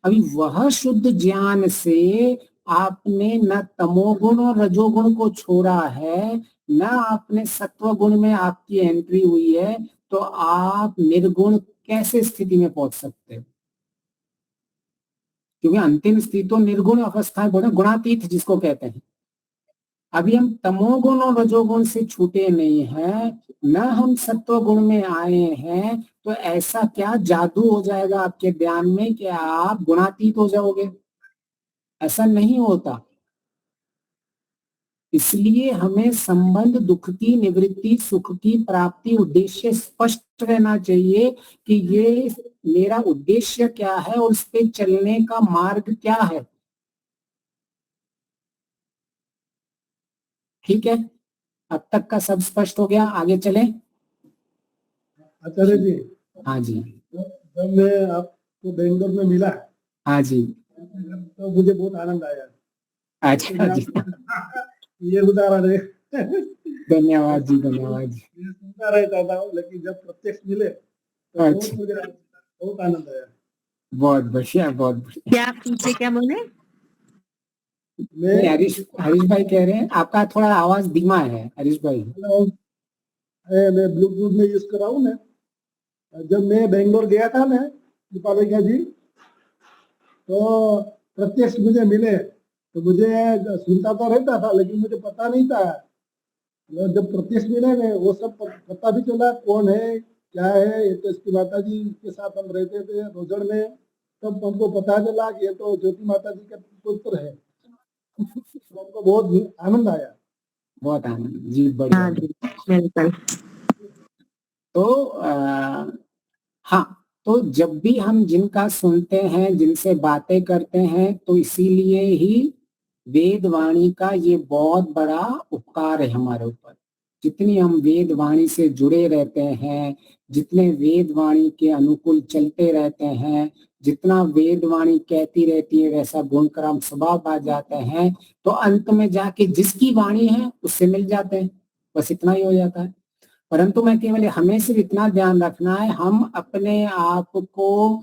अभी वह शुद्ध ज्ञान से आपने न तमोगुण और रजोगुण को छोड़ा है, न आपने सत्व गुण में आपकी एंट्री हुई है, तो आप निर्गुण कैसे स्थिति में पहुंच सकते हो। क्योंकि अंतिम स्थिति तो निर्गुण अवस्था है, गुणातीत जिसको कहते हैं। अभी हम तमोगुण और रजोगुण से छूटे नहीं हैं, न हम सत्व गुण में आए हैं। तो ऐसा क्या जादू हो जाएगा आपके ध्यान में कि आप गुणातीत हो जाओगे। ऐसा नहीं होता। इसलिए हमें संबंध, दुख की निवृत्ति, सुख की प्राप्ति, उद्देश्य स्पष्ट रहना चाहिए कि ये मेरा उद्देश्य क्या है और उस पे चलने का मार्ग क्या है। ठीक है, अब तक का सब स्पष्ट हो गया, आगे चलें। आचार्य जी, हाँ जी। जब मैं आपको बेंगलोर में मिला, हाँ जी। तो मुझे बहुत आनंद आया। अच्छा जी, ये उदाहरण है। धन्यवाद जी, धन्यवाद जी। मैं सुनता रहता था, लेकिन जब प्रत्यक्ष मिले तो बहुत मुझे बहुत आनंद आया। बहुत बढ़िया, बहुत बढ़िया। क्या आप पीछे क्या बोले? मैं हरीश भाई कह रहे हैं आपका थोड़ा आवाज धीमा है। हरीश भाई, मैं ब्लूटूथ में यूज कर रहा हूँ ना। जब मैं बेंगलोर गया था ना दीपालिका जी, तो प्रत्यक्ष मुझे मिले, तो मुझे सुनता तो रहता था लेकिन मुझे पता नहीं था। जब प्रत्यक्ष मिले ना, वो सब पता भी चला कौन है क्या है। ये तो इसकी माता जी के साथ हम रहते थे रोजड़ में, तब हमको पता चला कि ये तो ज्योति माता जी का पुत्र है। तो हमको बहुत आनंद आया। बहुत आनंद जी, बढ़िया। हाँ जी, बिल्कुल। तो हाँ, तो जब भी हम जिनका सुनते हैं, जिनसे बातें करते हैं, तो इसीलिए ही वेद वाणी का ये बहुत बड़ा उपकार है हमारे ऊपर। जितनी हम वेद वाणी से जुड़े रहते हैं, जितने वेद वाणी के अनुकूल चलते रहते हैं, जितना वेद वाणी कहती रहती है वैसा गुण कर्म स्वभाव आ जाते हैं, तो अंत में जाके जिसकी वाणी है उससे मिल जाते हैं। बस इतना ही हो जाता है। परंतु मैं केवल हमें सिर्फ इतना ध्यान रखना है, हम अपने आप को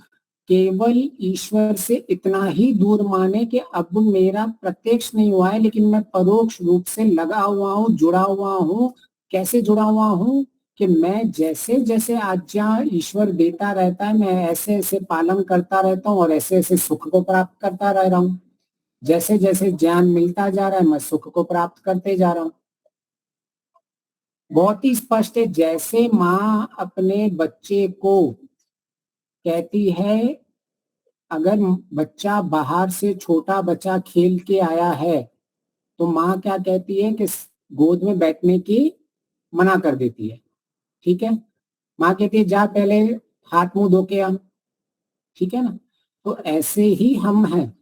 केवल ईश्वर से इतना ही दूर माने कि अब मेरा प्रत्यक्ष नहीं हुआ है, लेकिन मैं परोक्ष रूप से लगा हुआ हूँ, जुड़ा हुआ हूँ। कैसे जुड़ा हुआ हूँ कि मैं जैसे जैसे आज्ञा ईश्वर देता रहता है, मैं ऐसे ऐसे पालन करता रहता हूँ और ऐसे ऐसे सुख को प्राप्त करता रह रहा हूँ। जैसे जैसे ज्ञान मिलता जा रहा है, मैं सुख को प्राप्त करते जा रहा हूँ। बहुत ही स्पष्ट है, जैसे माँ अपने बच्चे को कहती है, अगर बच्चा बाहर से छोटा बच्चा खेल के आया है तो माँ क्या कहती है कि गोद में बैठने की मना कर देती है। ठीक है, माँ कहती है जा पहले हाथ मुंह धो के आ। ठीक है ना, तो ऐसे ही हम हैं।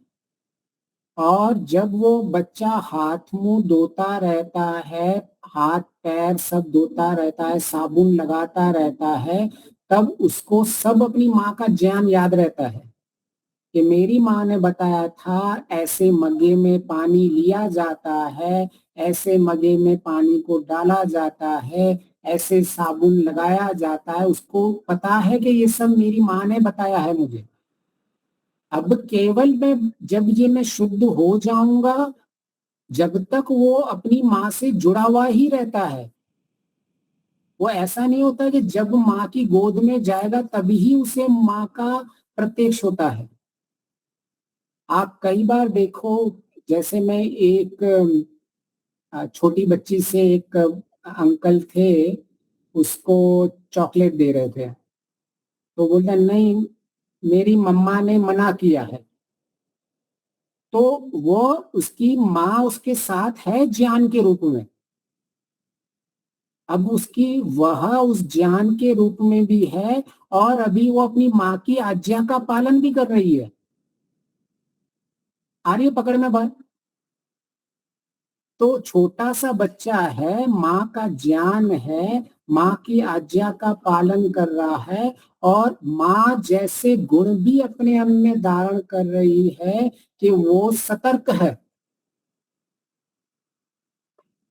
और जब वो बच्चा हाथ मुंह धोता रहता है, हाथ पैर सब धोता रहता है, साबुन लगाता रहता है, तब उसको सब अपनी माँ का ज्ञान याद रहता है कि मेरी माँ ने बताया था ऐसे मग्गे में पानी लिया जाता है, ऐसे मग्गे में पानी को डाला जाता है, ऐसे साबुन लगाया जाता है। उसको पता है कि ये सब मेरी माँ ने बताया है मुझे। अब केवल मैं शुद्ध हो जाऊंगा, जब तक वो अपनी माँ से जुड़ा हुआ ही रहता है। वो ऐसा नहीं होता कि जब माँ की गोद में जाएगा तभी ही उसे माँ का प्रत्यक्ष होता है। आप कई बार देखो, जैसे मैं एक छोटी बच्ची से, एक अंकल थे, उसको चॉकलेट दे रहे थे, तो बोलता नहीं मेरी मम्मा ने मना किया है। तो वो उसकी माँ उसके साथ है ज्ञान के रूप में। अब उसकी वह उस ज्ञान के रूप में भी है और अभी वो अपनी माँ की आज्ञा का पालन भी कर रही है। आ रही है पकड़ में बात? तो छोटा सा बच्चा है, माँ का ज्ञान है, माँ की आज्ञा का पालन कर रहा है और माँ जैसे गुण भी अपने अंदर धारण कर रही है कि वो सतर्क है।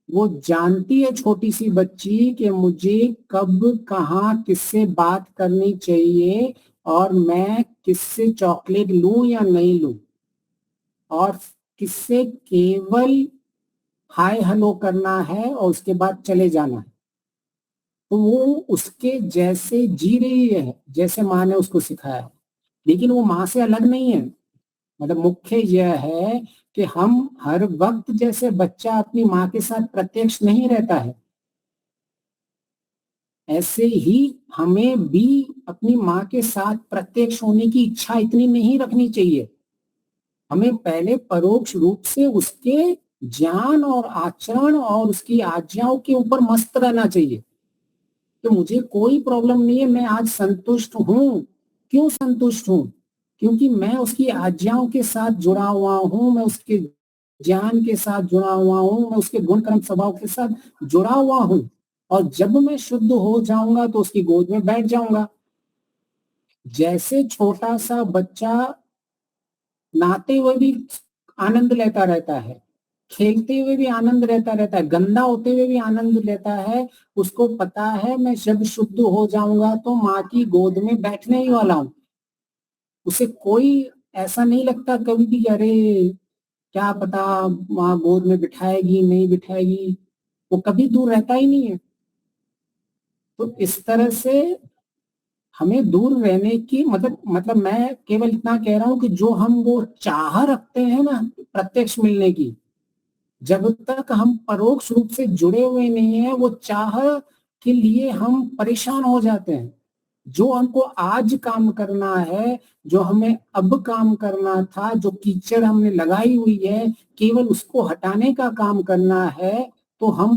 वो जानती है छोटी सी बच्ची कि मुझे कब कहाँ किससे बात करनी चाहिए और मैं किससे चॉकलेट लूं या नहीं लूं, और किससे केवल हाय हेलो करना है और उसके बाद चले जाना है। तो वो उसके जैसे जी रही है, जैसे माँ ने उसको सिखाया है, लेकिन वो माँ से अलग नहीं है। मतलब मुख्य यह है कि हम हर वक्त जैसे बच्चा अपनी माँ के साथ प्रत्यक्ष नहीं रहता है, ऐसे ही हमें भी अपनी माँ के साथ प्रत्यक्ष होने की इच्छा इतनी नहीं रखनी चाहिए। हमें पहले परोक्ष रूप से उसके ज्ञान और आचरण और उसकी आज्ञाओं के ऊपर मस्त रहना चाहिए। तो मुझे कोई प्रॉब्लम नहीं है, मैं आज संतुष्ट हूँ। क्यों संतुष्ट हूँ? क्योंकि मैं उसकी आज्ञाओं के साथ जुड़ा हुआ हूँ, मैं उसके ज्ञान के साथ जुड़ा हुआ हूँ, मैं उसके गुण कर्म स्वभाव के साथ जुड़ा हुआ हूँ। और जब मैं शुद्ध हो जाऊंगा तो उसकी गोद में बैठ जाऊंगा। जैसे छोटा सा बच्चा नहाते हुए भी आनंद लेता रहता है, खेलते हुए भी आनंद रहता है, गंदा होते हुए भी आनंद लेता है। उसको पता है मैं जब शुद्ध हो जाऊंगा तो माँ की गोद में बैठने ही वाला हूँ। उसे कोई ऐसा नहीं लगता कभी भी अरे क्या पता माँ गोद में बिठाएगी नहीं बिठाएगी, वो कभी दूर रहता ही नहीं है। तो इस तरह से हमें दूर रहने की मतलब मैं केवल इतना कह रहा हूँ कि जो हम वो चाह रखते हैं ना प्रत्यक्ष मिलने की, जब तक हम परोक्ष रूप से जुड़े हुए नहीं है, वो चाह के लिए हम परेशान हो जाते हैं। जो हमको आज काम करना है, जो हमें अब काम करना था, जो कीचड़ हमने लगाई हुई है, केवल उसको हटाने का काम करना है, तो हम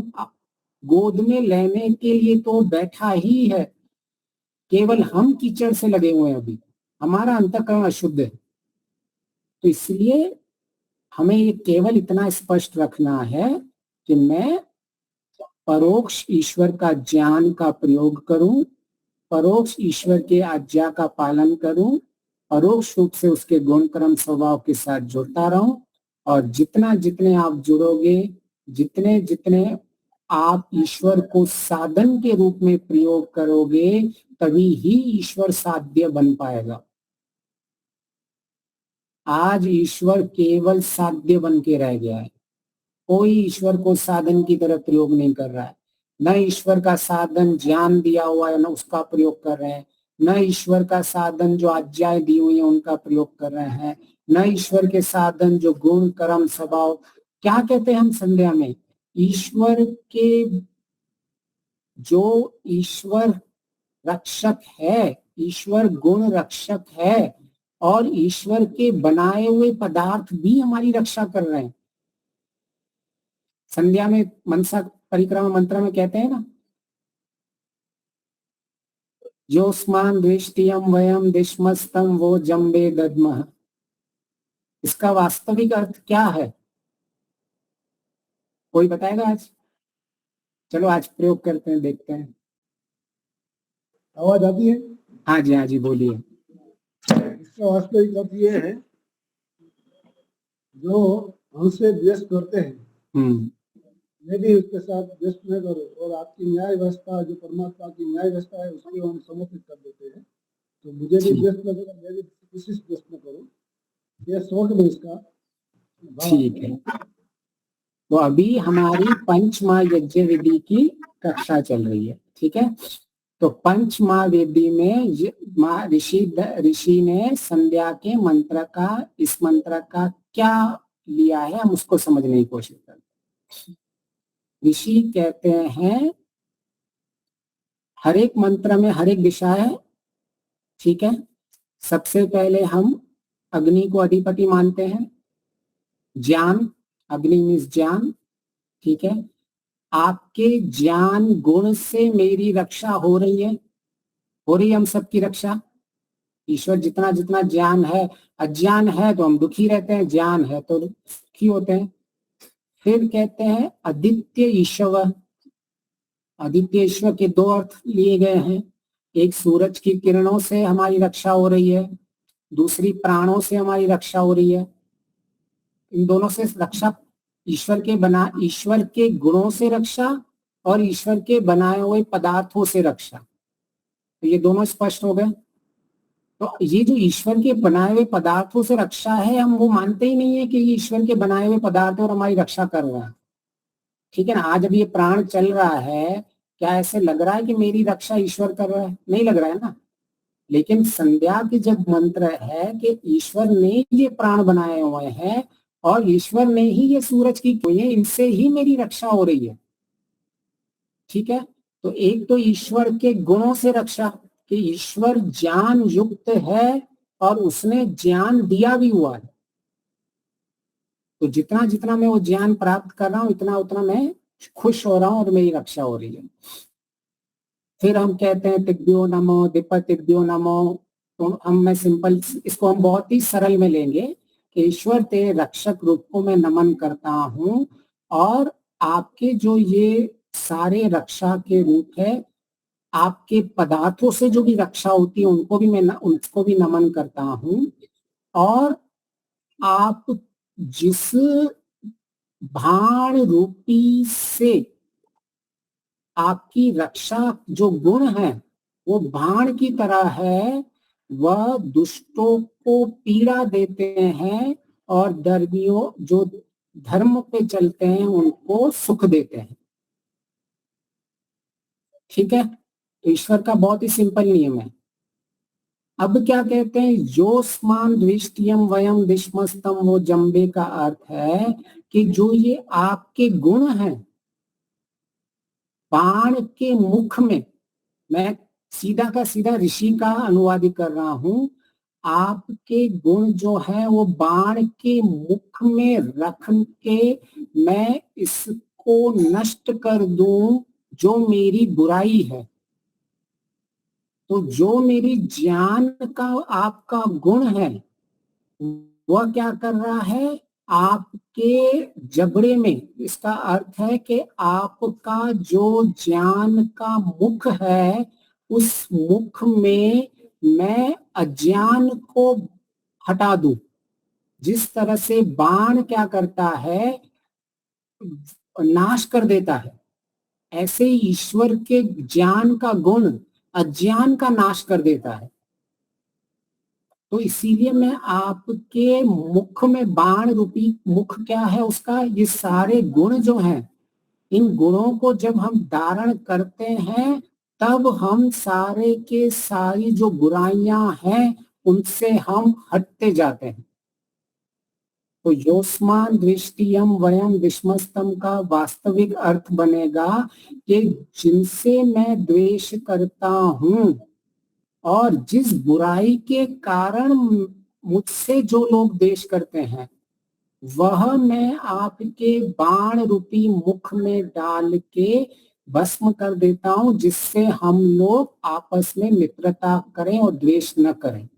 गोद में लेने के लिए तो बैठा ही है, केवल हम कीचड़ से लगे हुए हैं, अभी हमारा अंतःकरण अशुद्ध है। तो इसलिए हमें ये केवल इतना स्पष्ट रखना है कि मैं परोक्ष ईश्वर का ज्ञान का प्रयोग करूं, परोक्ष ईश्वर के आज्ञा का पालन करूं, परोक्ष रूप से उसके गुण कर्म स्वभाव के साथ जुड़ता रहूं। और जितना जितने आप जुड़ोगे, जितने जितने आप ईश्वर को साधन के रूप में प्रयोग करोगे, तभी ही ईश्वर साध्य बन पाएगा। आज ईश्वर केवल साध्य बन के रह गया है, कोई ईश्वर को साधन की तरह प्रयोग नहीं कर रहा है। न ईश्वर का साधन ज्ञान दिया हुआ है, न उसका प्रयोग कर रहे हैं। न ईश्वर का साधन जो आज्ञाएं दी हुई है उनका प्रयोग कर रहे हैं। न ईश्वर के साधन जो गुण कर्म स्वभाव, क्या कहते हैं हम संध्या में, ईश्वर के, जो ईश्वर रक्षक है, ईश्वर गुण रक्षक है, और ईश्वर के बनाए हुए पदार्थ भी हमारी रक्षा कर रहे हैं। संध्या में मनसा परिक्रमा मंत्र में कहते हैं ना, योस्मान द्वेष्टियम वयम दिश्मस्तम वो जम्बे दद्मः। इसका वास्तविक अर्थ क्या है, कोई बताएगा आज? चलो आज प्रयोग करते हैं, देखते हैं। आवाज आती है? हाँ जी, हाँ जी, बोलिए। इसका वास्तविक अर्थ ये है, जो हमसे द्वेष करते हैं मैं भी उसके साथ द्वेष न करूं, और आपकी न्याय व्यवस्था जो परमात्मा की न्याय व्यवस्था है उसको हम समर्पित कर देते हैं, तो मुझे भी द्वेष न करो, मैं भी किसी से द्वेष न करूं। ये शॉर्ट में इसका ठीक है। तो अभी हमारी पंच महायज्ञ विधि की कक्षा चल रही है, ठीक है। तो पंच महावेदी में ऋषि ने संध्या के मंत्र का, इस मंत्र का क्या लिया है, हम उसको समझने की कोशिश करते हैं। ऋषि कहते हैं हर एक मंत्र में हर एक दिशा है, ठीक है। सबसे पहले हम अग्नि को अधिपति मानते हैं, ज्ञान, अग्नि मीन्स ज्ञान, ठीक है। आपके ज्ञान गुण से मेरी रक्षा हो रही है, हम सबकी रक्षा। ईश्वर जितना जितना ज्ञान है, अज्ञान है तो हम दुखी रहते हैं, ज्ञान है तो सुखी होते हैं। फिर कहते हैं आदित्य ईश्वर। आदित्य ईश्वर के दो अर्थ लिए गए हैं, एक सूरज की किरणों से हमारी रक्षा हो रही है, दूसरी प्राणों से हमारी रक्षा हो रही है। इन दोनों से रक्षा, ईश्वर के गुणों से रक्षा और ईश्वर के बनाए हुए पदार्थों से रक्षा, तो ये दोनों स्पष्ट हो गए। तो ये जो ईश्वर के बनाए हुए पदार्थों से रक्षा है, हम वो मानते ही नहीं है कि ये ईश्वर के बनाए हुए पदार्थ और हमारी रक्षा कर रहा है, ठीक है ना। आज अभी ये प्राण चल रहा है, क्या ऐसे लग रहा है कि मेरी रक्षा ईश्वर कर रहा है? नहीं लग रहा है ना। लेकिन संध्या की जब मंत्र है कि ईश्वर ने ये प्राण बनाए हुए हैं और ईश्वर ने ही ये सूरज की हुई है, इनसे ही मेरी रक्षा हो रही है, ठीक है। तो एक तो ईश्वर के गुणों से रक्षा, कि ईश्वर ज्ञान युक्त है और उसने ज्ञान दिया भी हुआ है, तो जितना जितना मैं वो ज्ञान प्राप्त कर रहा हूं, इतना उतना मैं खुश हो रहा हूं और मेरी रक्षा हो रही है। फिर हम कहते हैं तिभ्यो नमो, तिभ्यो नमो। तो मैं सिंपल, इसको हम बहुत ही सरल में लेंगे कि ईश्वर तेरे रक्षक रूप को मैं नमन करता हूं, और आपके जो ये सारे रक्षा के रूप है, आपके पदार्थों से जो भी रक्षा होती है उनको भी नमन करता हूं। और आप जिस भाण रूपी से आपकी रक्षा जो गुण है वो बाण की तरह है, वह दुष्टों को पीड़ा देते हैं और धर्मियों जो धर्म पे चलते हैं उनको सुख देते हैं, ठीक है। तो ईश्वर का बहुत ही सिंपल नियम है। अब क्या कहते हैं, योस्मान द्विष्टियम वयम दिश्मस्तम वो जम्बे का अर्थ है कि जो ये आपके गुण हैं, बाण के मुख में, मैं सीधा का सीधा ऋषि का अनुवाद कर रहा हूं, आपके गुण जो है वो बाण के मुख में रख के मैं इसको नष्ट कर दूं जो मेरी बुराई है। तो जो मेरी ज्ञान का आपका गुण है वह क्या कर रहा है, आपके जबड़े में। इसका अर्थ है कि आपका जो ज्ञान का मुख है उस मुख में मैं अज्ञान को हटा दूं। जिस तरह से बाण क्या करता है, नाश कर देता है, ऐसे ही ईश्वर के ज्ञान का गुण अज्ञान का नाश कर देता है। तो इसीलिए मैं आपके मुख में बाण रूपी, मुख क्या है उसका, ये सारे गुण जो हैं, इन गुणों को जब हम धारण करते हैं तब हम सारे के सारी जो बुराइयां हैं उनसे हम हटते जाते हैं। तो योस्मान दृष्टियम वयम विस्मस्तम का वास्तविक अर्थ बनेगा कि जिनसे मैं द्वेष करता हूं और जिस बुराई के कारण मुझसे जो लोग द्वेष करते हैं वह मैं आपके बाण रूपी मुख में डाल के भस्म कर देता हूं, जिससे हम लोग आपस में मित्रता करें और द्वेष न करें।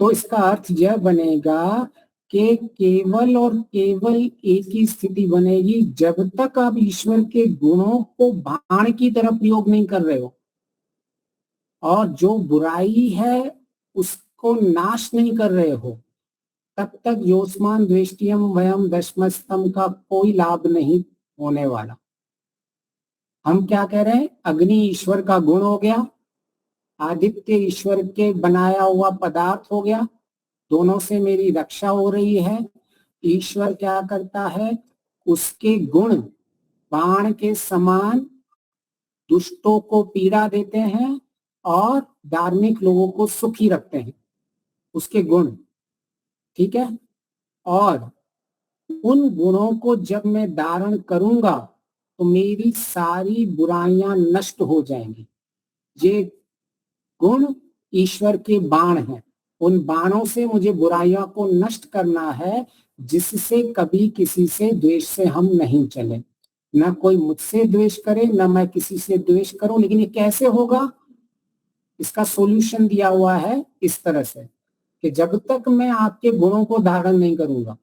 तो इसका अर्थ यह बनेगा कि केवल और केवल एक ही स्थिति बनेगी जब तक आप ईश्वर के गुणों को बाण की तरह प्रयोग नहीं कर रहे हो और जो बुराई है उसको नाश नहीं कर रहे हो, तब तक योस्मान द्वेष्टियम वयम दशमस्तम का कोई लाभ नहीं होने वाला। हम क्या कह रहे हैं, अग्नि ईश्वर का गुण हो गया, आदित्य ईश्वर के बनाया हुआ पदार्थ हो गया, दोनों से मेरी रक्षा हो रही है। ईश्वर क्या करता है, उसके गुण बाण के समान दुष्टों को पीड़ा देते हैं और धार्मिक लोगों को सुखी रखते हैं, उसके गुण, ठीक है। और उन गुणों को जब मैं धारण करूंगा तो मेरी सारी बुराइयां नष्ट हो जाएंगी। ये गुण ईश्वर के बाण हैं, उन बाणों से मुझे बुराइयों को नष्ट करना है, जिससे कभी किसी से द्वेष से हम नहीं चले, न कोई मुझसे द्वेष करे न मैं किसी से द्वेष करूं। लेकिन ये कैसे होगा, इसका सॉल्यूशन दिया हुआ है इस तरह से कि जब तक मैं आपके गुणों को धारण नहीं करूंगा,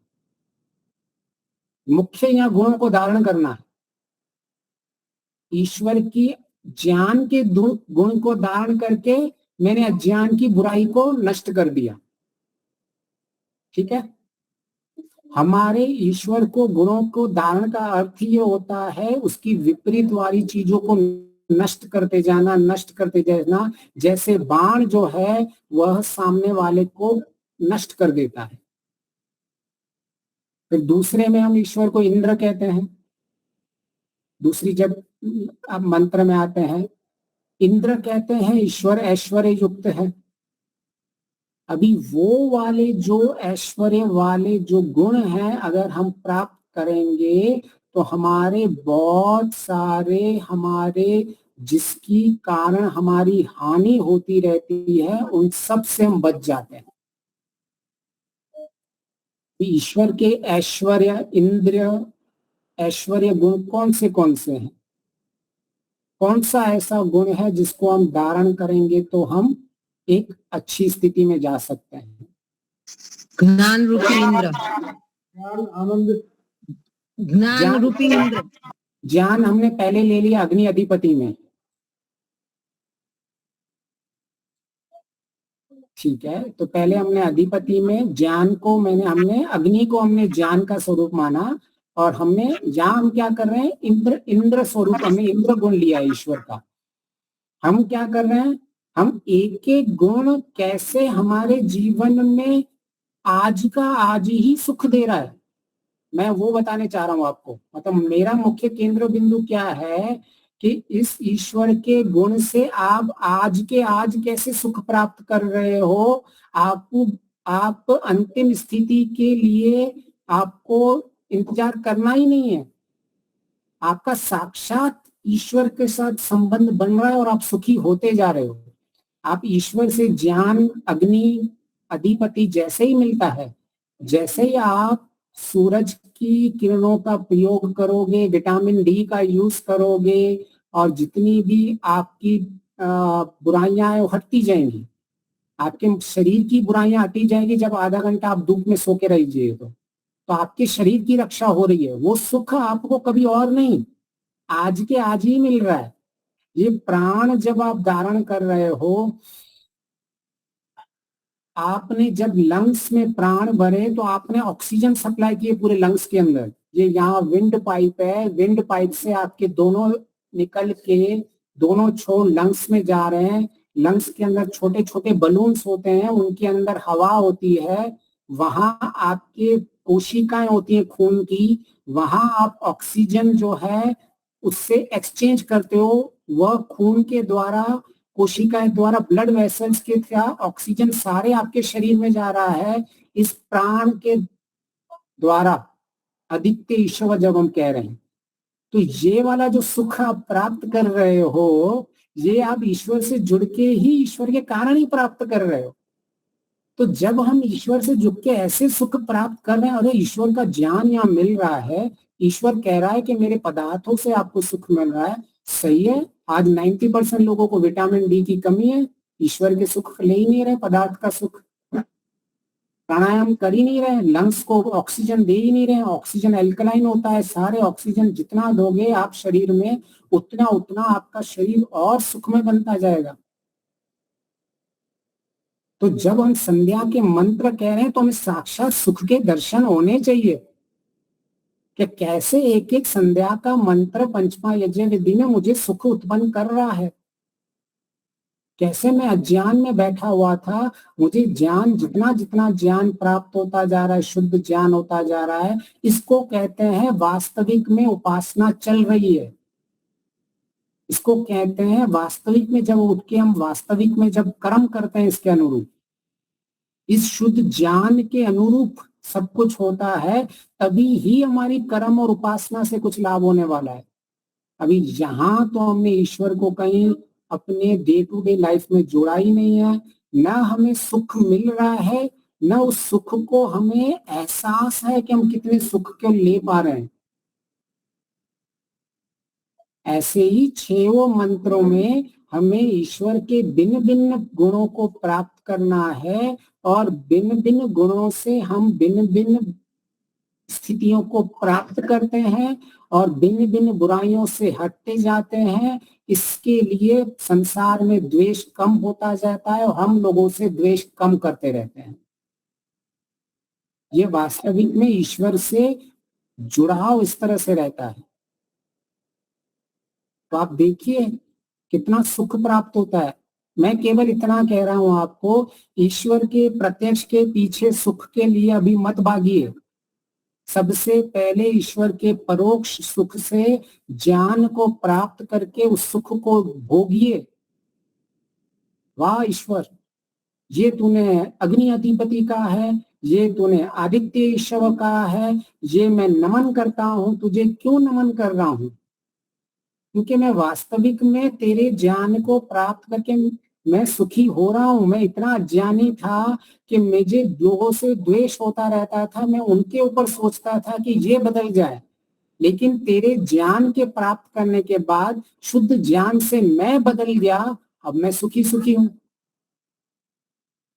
मुख्य यहाँ गुणों को धारण करना है, ईश्वर की ज्ञान के गुण को धारण करके मैंने अज्ञान की बुराई को नष्ट कर दिया, ठीक है। हमारे ईश्वर को गुणों को धारण का अर्थ ये होता है उसकी विपरीत वाली चीजों को नष्ट करते जाना, नष्ट करते जाना। जैसे बाण जो है वह सामने वाले को नष्ट कर देता है। फिर दूसरे में हम ईश्वर को इंद्र कहते हैं। दूसरी जब आप मंत्र में आते हैं, इंद्र कहते हैं ईश्वर ऐश्वर्य युक्त है। अभी वो वाले जो ऐश्वर्य वाले जो गुण हैं अगर हम प्राप्त करेंगे तो हमारे बहुत सारे, हमारे जिसकी कारण हमारी हानि होती रहती है उन सब से हम बच जाते हैं। ईश्वर के ऐश्वर्य, इंद्रिय ऐश्वर्य गुण कौन से हैं? कौन सा ऐसा गुण है जिसको हम धारण करेंगे तो हम एक अच्छी स्थिति में जा सकते हैं? ज्ञान रूपी इंद्र, आनंद, ज्ञान रूपी इंद्र। ज्ञान हमने पहले ले लिया अग्नि अधिपति में, ठीक है। तो पहले हमने अधिपति में ज्ञान को हमने अग्नि को हमने ज्ञान का स्वरूप माना और हमने यहाँ हम क्या कर रहे हैं, इंद्र स्वरूप, हमने इंद्र गुण लिया ईश्वर का। हम क्या कर रहे हैं, हम एक एक गुण कैसे हमारे जीवन में आज का आज ही सुख दे रहा है, मैं वो बताने चाह रहा हूं आपको। मतलब मेरा मुख्य केंद्र बिंदु क्या है कि इस ईश्वर के गुण से आप आज के आज कैसे सुख प्राप्त कर रहे हो। आप अंतिम स्थिति के लिए आपको इंतजार करना ही नहीं है, आपका साक्षात ईश्वर के साथ संबंध बन रहा है और आप सुखी होते जा रहे हो। आप ईश्वर से ज्ञान अग्नि अधिपति जैसे ही मिलता है, जैसे ही आप सूरज की किरणों का प्रयोग करोगे, विटामिन डी का यूज करोगे और जितनी भी आपकी बुराइयां हैं वो हटती जाएंगी। आपके शरीर की बुराइयां हटी जाएगी जब आधा घंटा आप धूप में सो के रहिए तो आपके शरीर की रक्षा हो रही है। वो सुख आपको कभी और नहीं, आज के आज ही मिल रहा है। ये प्राण जब आप धारण कर रहे हो, आपने जब लंग्स में प्राण भरे तो आपने ऑक्सीजन सप्लाई किए पूरे लंग्स के अंदर। ये यहाँ विंड पाइप है, विंड पाइप से आपके दोनों निकल के दोनों छोर लंग्स में जा रहे हैं। लंग्स के अंदर छोटे छोटे बलून्स होते हैं, उनके अंदर हवा होती है। वहां आपके कोशिकाएं होती हैं खून की, वहां आप ऑक्सीजन जो है उससे एक्सचेंज करते हो। वह खून के द्वारा, कोशिकाएं द्वारा, ब्लड वेसल्स के द्वारा ऑक्सीजन सारे आपके शरीर में जा रहा है। इस प्राण के द्वारा अद्वितीय ईश्वर जब हम कह रहे हैं, तो ये वाला जो सुख आप प्राप्त कर रहे हो, ये आप ईश्वर से जुड़ के ही, ईश्वर के कारण ही प्राप्त कर रहे हो। तो जब हम ईश्वर से जुड़ के ऐसे सुख प्राप्त कर रहे हैं, और ईश्वर का ज्ञान यहाँ मिल रहा है, ईश्वर कह रहा है कि मेरे पदार्थों से आपको सुख मिल रहा है, सही है। आज 90% लोगों को विटामिन डी की कमी है, ईश्वर के सुख ले ही नहीं रहे, पदार्थ का सुख। प्राणायाम कर ही नहीं रहे, लंग्स को ऑक्सीजन दे ही नहीं रहे। ऑक्सीजन एल्कलाइन होता है, सारे ऑक्सीजन जितना दोगे आप शरीर में, उतना उतना आपका शरीर और सुखमय बनता जाएगा। तो जब हम संध्या के मंत्र कह रहे हैं तो हमें साक्षात सुख के दर्शन होने चाहिए कि कैसे एक एक संध्या का मंत्र पंचमा यज्ञ विधि में मुझे सुख उत्पन्न कर रहा है। कैसे मैं अज्ञान में बैठा हुआ था, मुझे ज्ञान, जितना जितना ज्ञान प्राप्त होता जा रहा है, शुद्ध ज्ञान होता जा रहा है, इसको कहते हैं वास्तविक में उपासना चल रही है। इसको कहते हैं वास्तविक में जब उठ के हम वास्तविक में जब कर्म करते हैं, इसके अनुरूप, इस शुद्ध ज्ञान के अनुरूप सब कुछ होता है, तभी ही हमारी कर्म और उपासना से कुछ लाभ होने वाला है। अभी यहाँ तो हमने ईश्वर को कहीं अपने डे टू डे लाइफ में जोड़ा ही नहीं है, ना हमें सुख मिल रहा है, ना उस सुख को हमें एहसास है कि हम कितने सुख को ले पा रहे हैं। ऐसे ही 6 मंत्रों में हमें ईश्वर के भिन्न भिन्न गुणों को प्राप्त करना है, और भिन्न भिन्न गुणों से हम भिन्न भिन्न स्थितियों को प्राप्त करते हैं और भिन्न भिन्न बुराइयों से हटते जाते हैं। इसके लिए संसार में द्वेष कम होता जाता है और हम लोगों से द्वेष कम करते रहते हैं। ये वास्तविक में ईश्वर से जुड़ाव इस तरह से रहता है। तो आप देखिए कितना सुख प्राप्त होता है। मैं केवल इतना कह रहा हूं आपको, ईश्वर के प्रत्यक्ष के पीछे सुख के लिए अभी मत भागिए। सबसे पहले ईश्वर के परोक्ष सुख से ज्ञान को प्राप्त करके उस सुख को भोगिए। वाह ईश्वर, ये तूने अग्नि अधिपति का है, ये तूने आदित्य ईश्वर का है, ये मैं नमन करता हूं तुझे। क्यों नमन कर रहा हूं? क्योंकि मैं वास्तविक में तेरे ज्ञान को प्राप्त करके मैं सुखी हो रहा हूं। मैं इतना अज्ञानी था कि मुझे लोगों से द्वेष होता रहता था, मैं उनके ऊपर सोचता था कि ये बदल जाए, लेकिन तेरे ज्ञान के प्राप्त करने के बाद शुद्ध ज्ञान से मैं बदल गया। अब मैं सुखी सुखी हूं।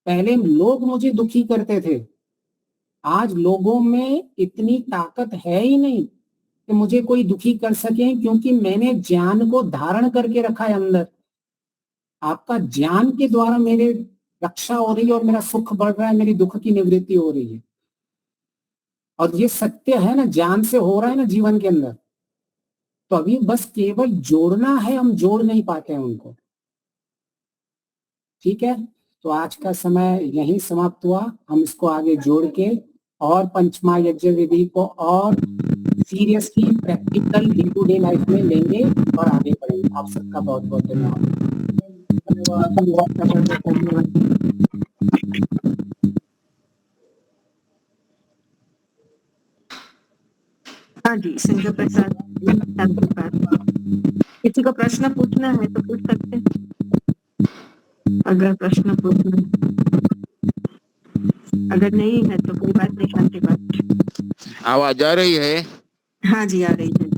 पहले लोग मुझे दुखी करते थे, आज लोगों में इतनी ताकत है ही नहीं कि मुझे कोई दुखी कर सके, क्योंकि मैंने ज्ञान को धारण करके रखा है अंदर। आपका ज्ञान के द्वारा मेरे रक्षा हो रही है और मेरा सुख बढ़ रहा है, मेरी दुख की निवृत्ति हो रही है। और ये सत्य है ना, ज्ञान से हो रहा है ना जीवन के अंदर। तो अभी बस केवल जोड़ना है, हम जोड़ नहीं पाते हैं उनको। ठीक है, तो आज का समय यहीं समाप्त हुआ। हम इसको आगे जोड़ के और पंचमा यज्ञ विधि को और seriously practical day to day life में लेंगे और आगे बढ़ेंगे। आप सबका बहुत बहुत धन्यवाद। हाँ जी, संजय प्रसाद, किसी को प्रश्न पूछना है तो पूछ सकते हैं, अगर प्रश्न पूछना है। अगर नहीं है तो कोई बात नहीं, शांति बात। आवाज आ रही है? हाँ जी, आ रही है।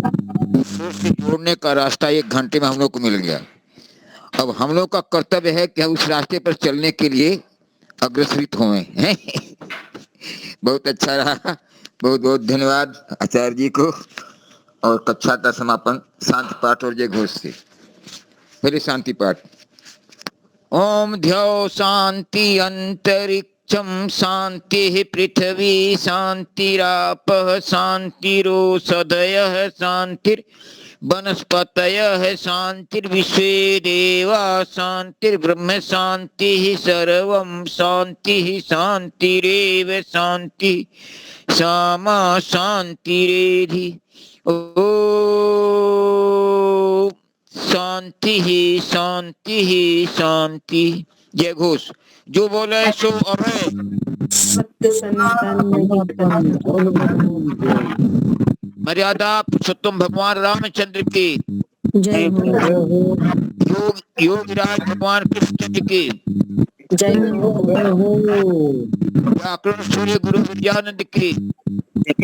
जोड़ने का रास्ता 1 घंटे में हम लोग को मिल गया। अब हम लोग का कर्तव्य है कि हम उस रास्ते पर चलने के लिए अग्रसरित हुए हैं। बहुत अच्छा रहा, बहुत बहुत धन्यवाद आचार्य जी को। और कक्षा का समापन शांति पाठ और जय घोष से। फिर शांति पाठ। ओम ध्यो शांति अंतरिक्षम शांति पृथ्वी शांतिरापः शांतिरोषधयः शांतिर वनस्पतयः शांतिर्विश्वे देवा शांतिर्ब्रह्म शांतिः सर्वं शांतिः शांतिरेव शांति सामा शांतिरेधि। ओ शांति ही शांति ही शांति। जय घोष। जो बोले सो अभय। सत्य सनातन मर्यादा पुरुषोत्तम भगवान रामचंद्र की जय हो। योगराज भगवान कृष्ण की जय हो। व्याकरण सूर्य गुरु विद्यानंद की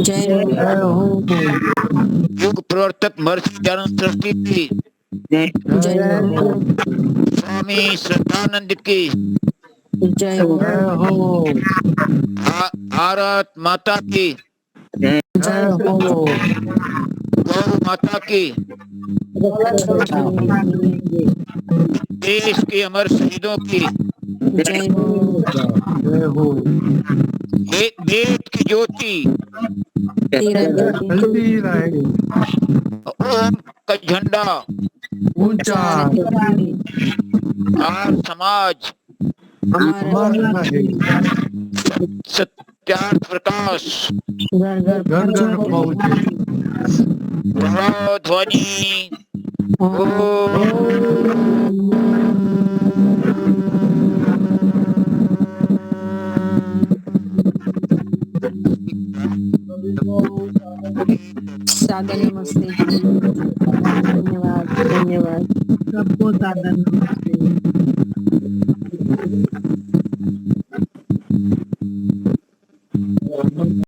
जय हो। युग प्रवर्तक महर्षि दयानंद सरस्वती की जय हो। स्वामी श्रद्धानंद की जय हो। भारत माता की जय हो। गौ माता की देश के अमर शहीदों की जय हो। वेद की ज्योति ओम का झंडा ऊंचा और समाज सत्यार्थ प्रकाश घर घर पहुंचे। ध्वनि सादर नमस्ते। धन्यवाद। सबको सादर नमस्ते।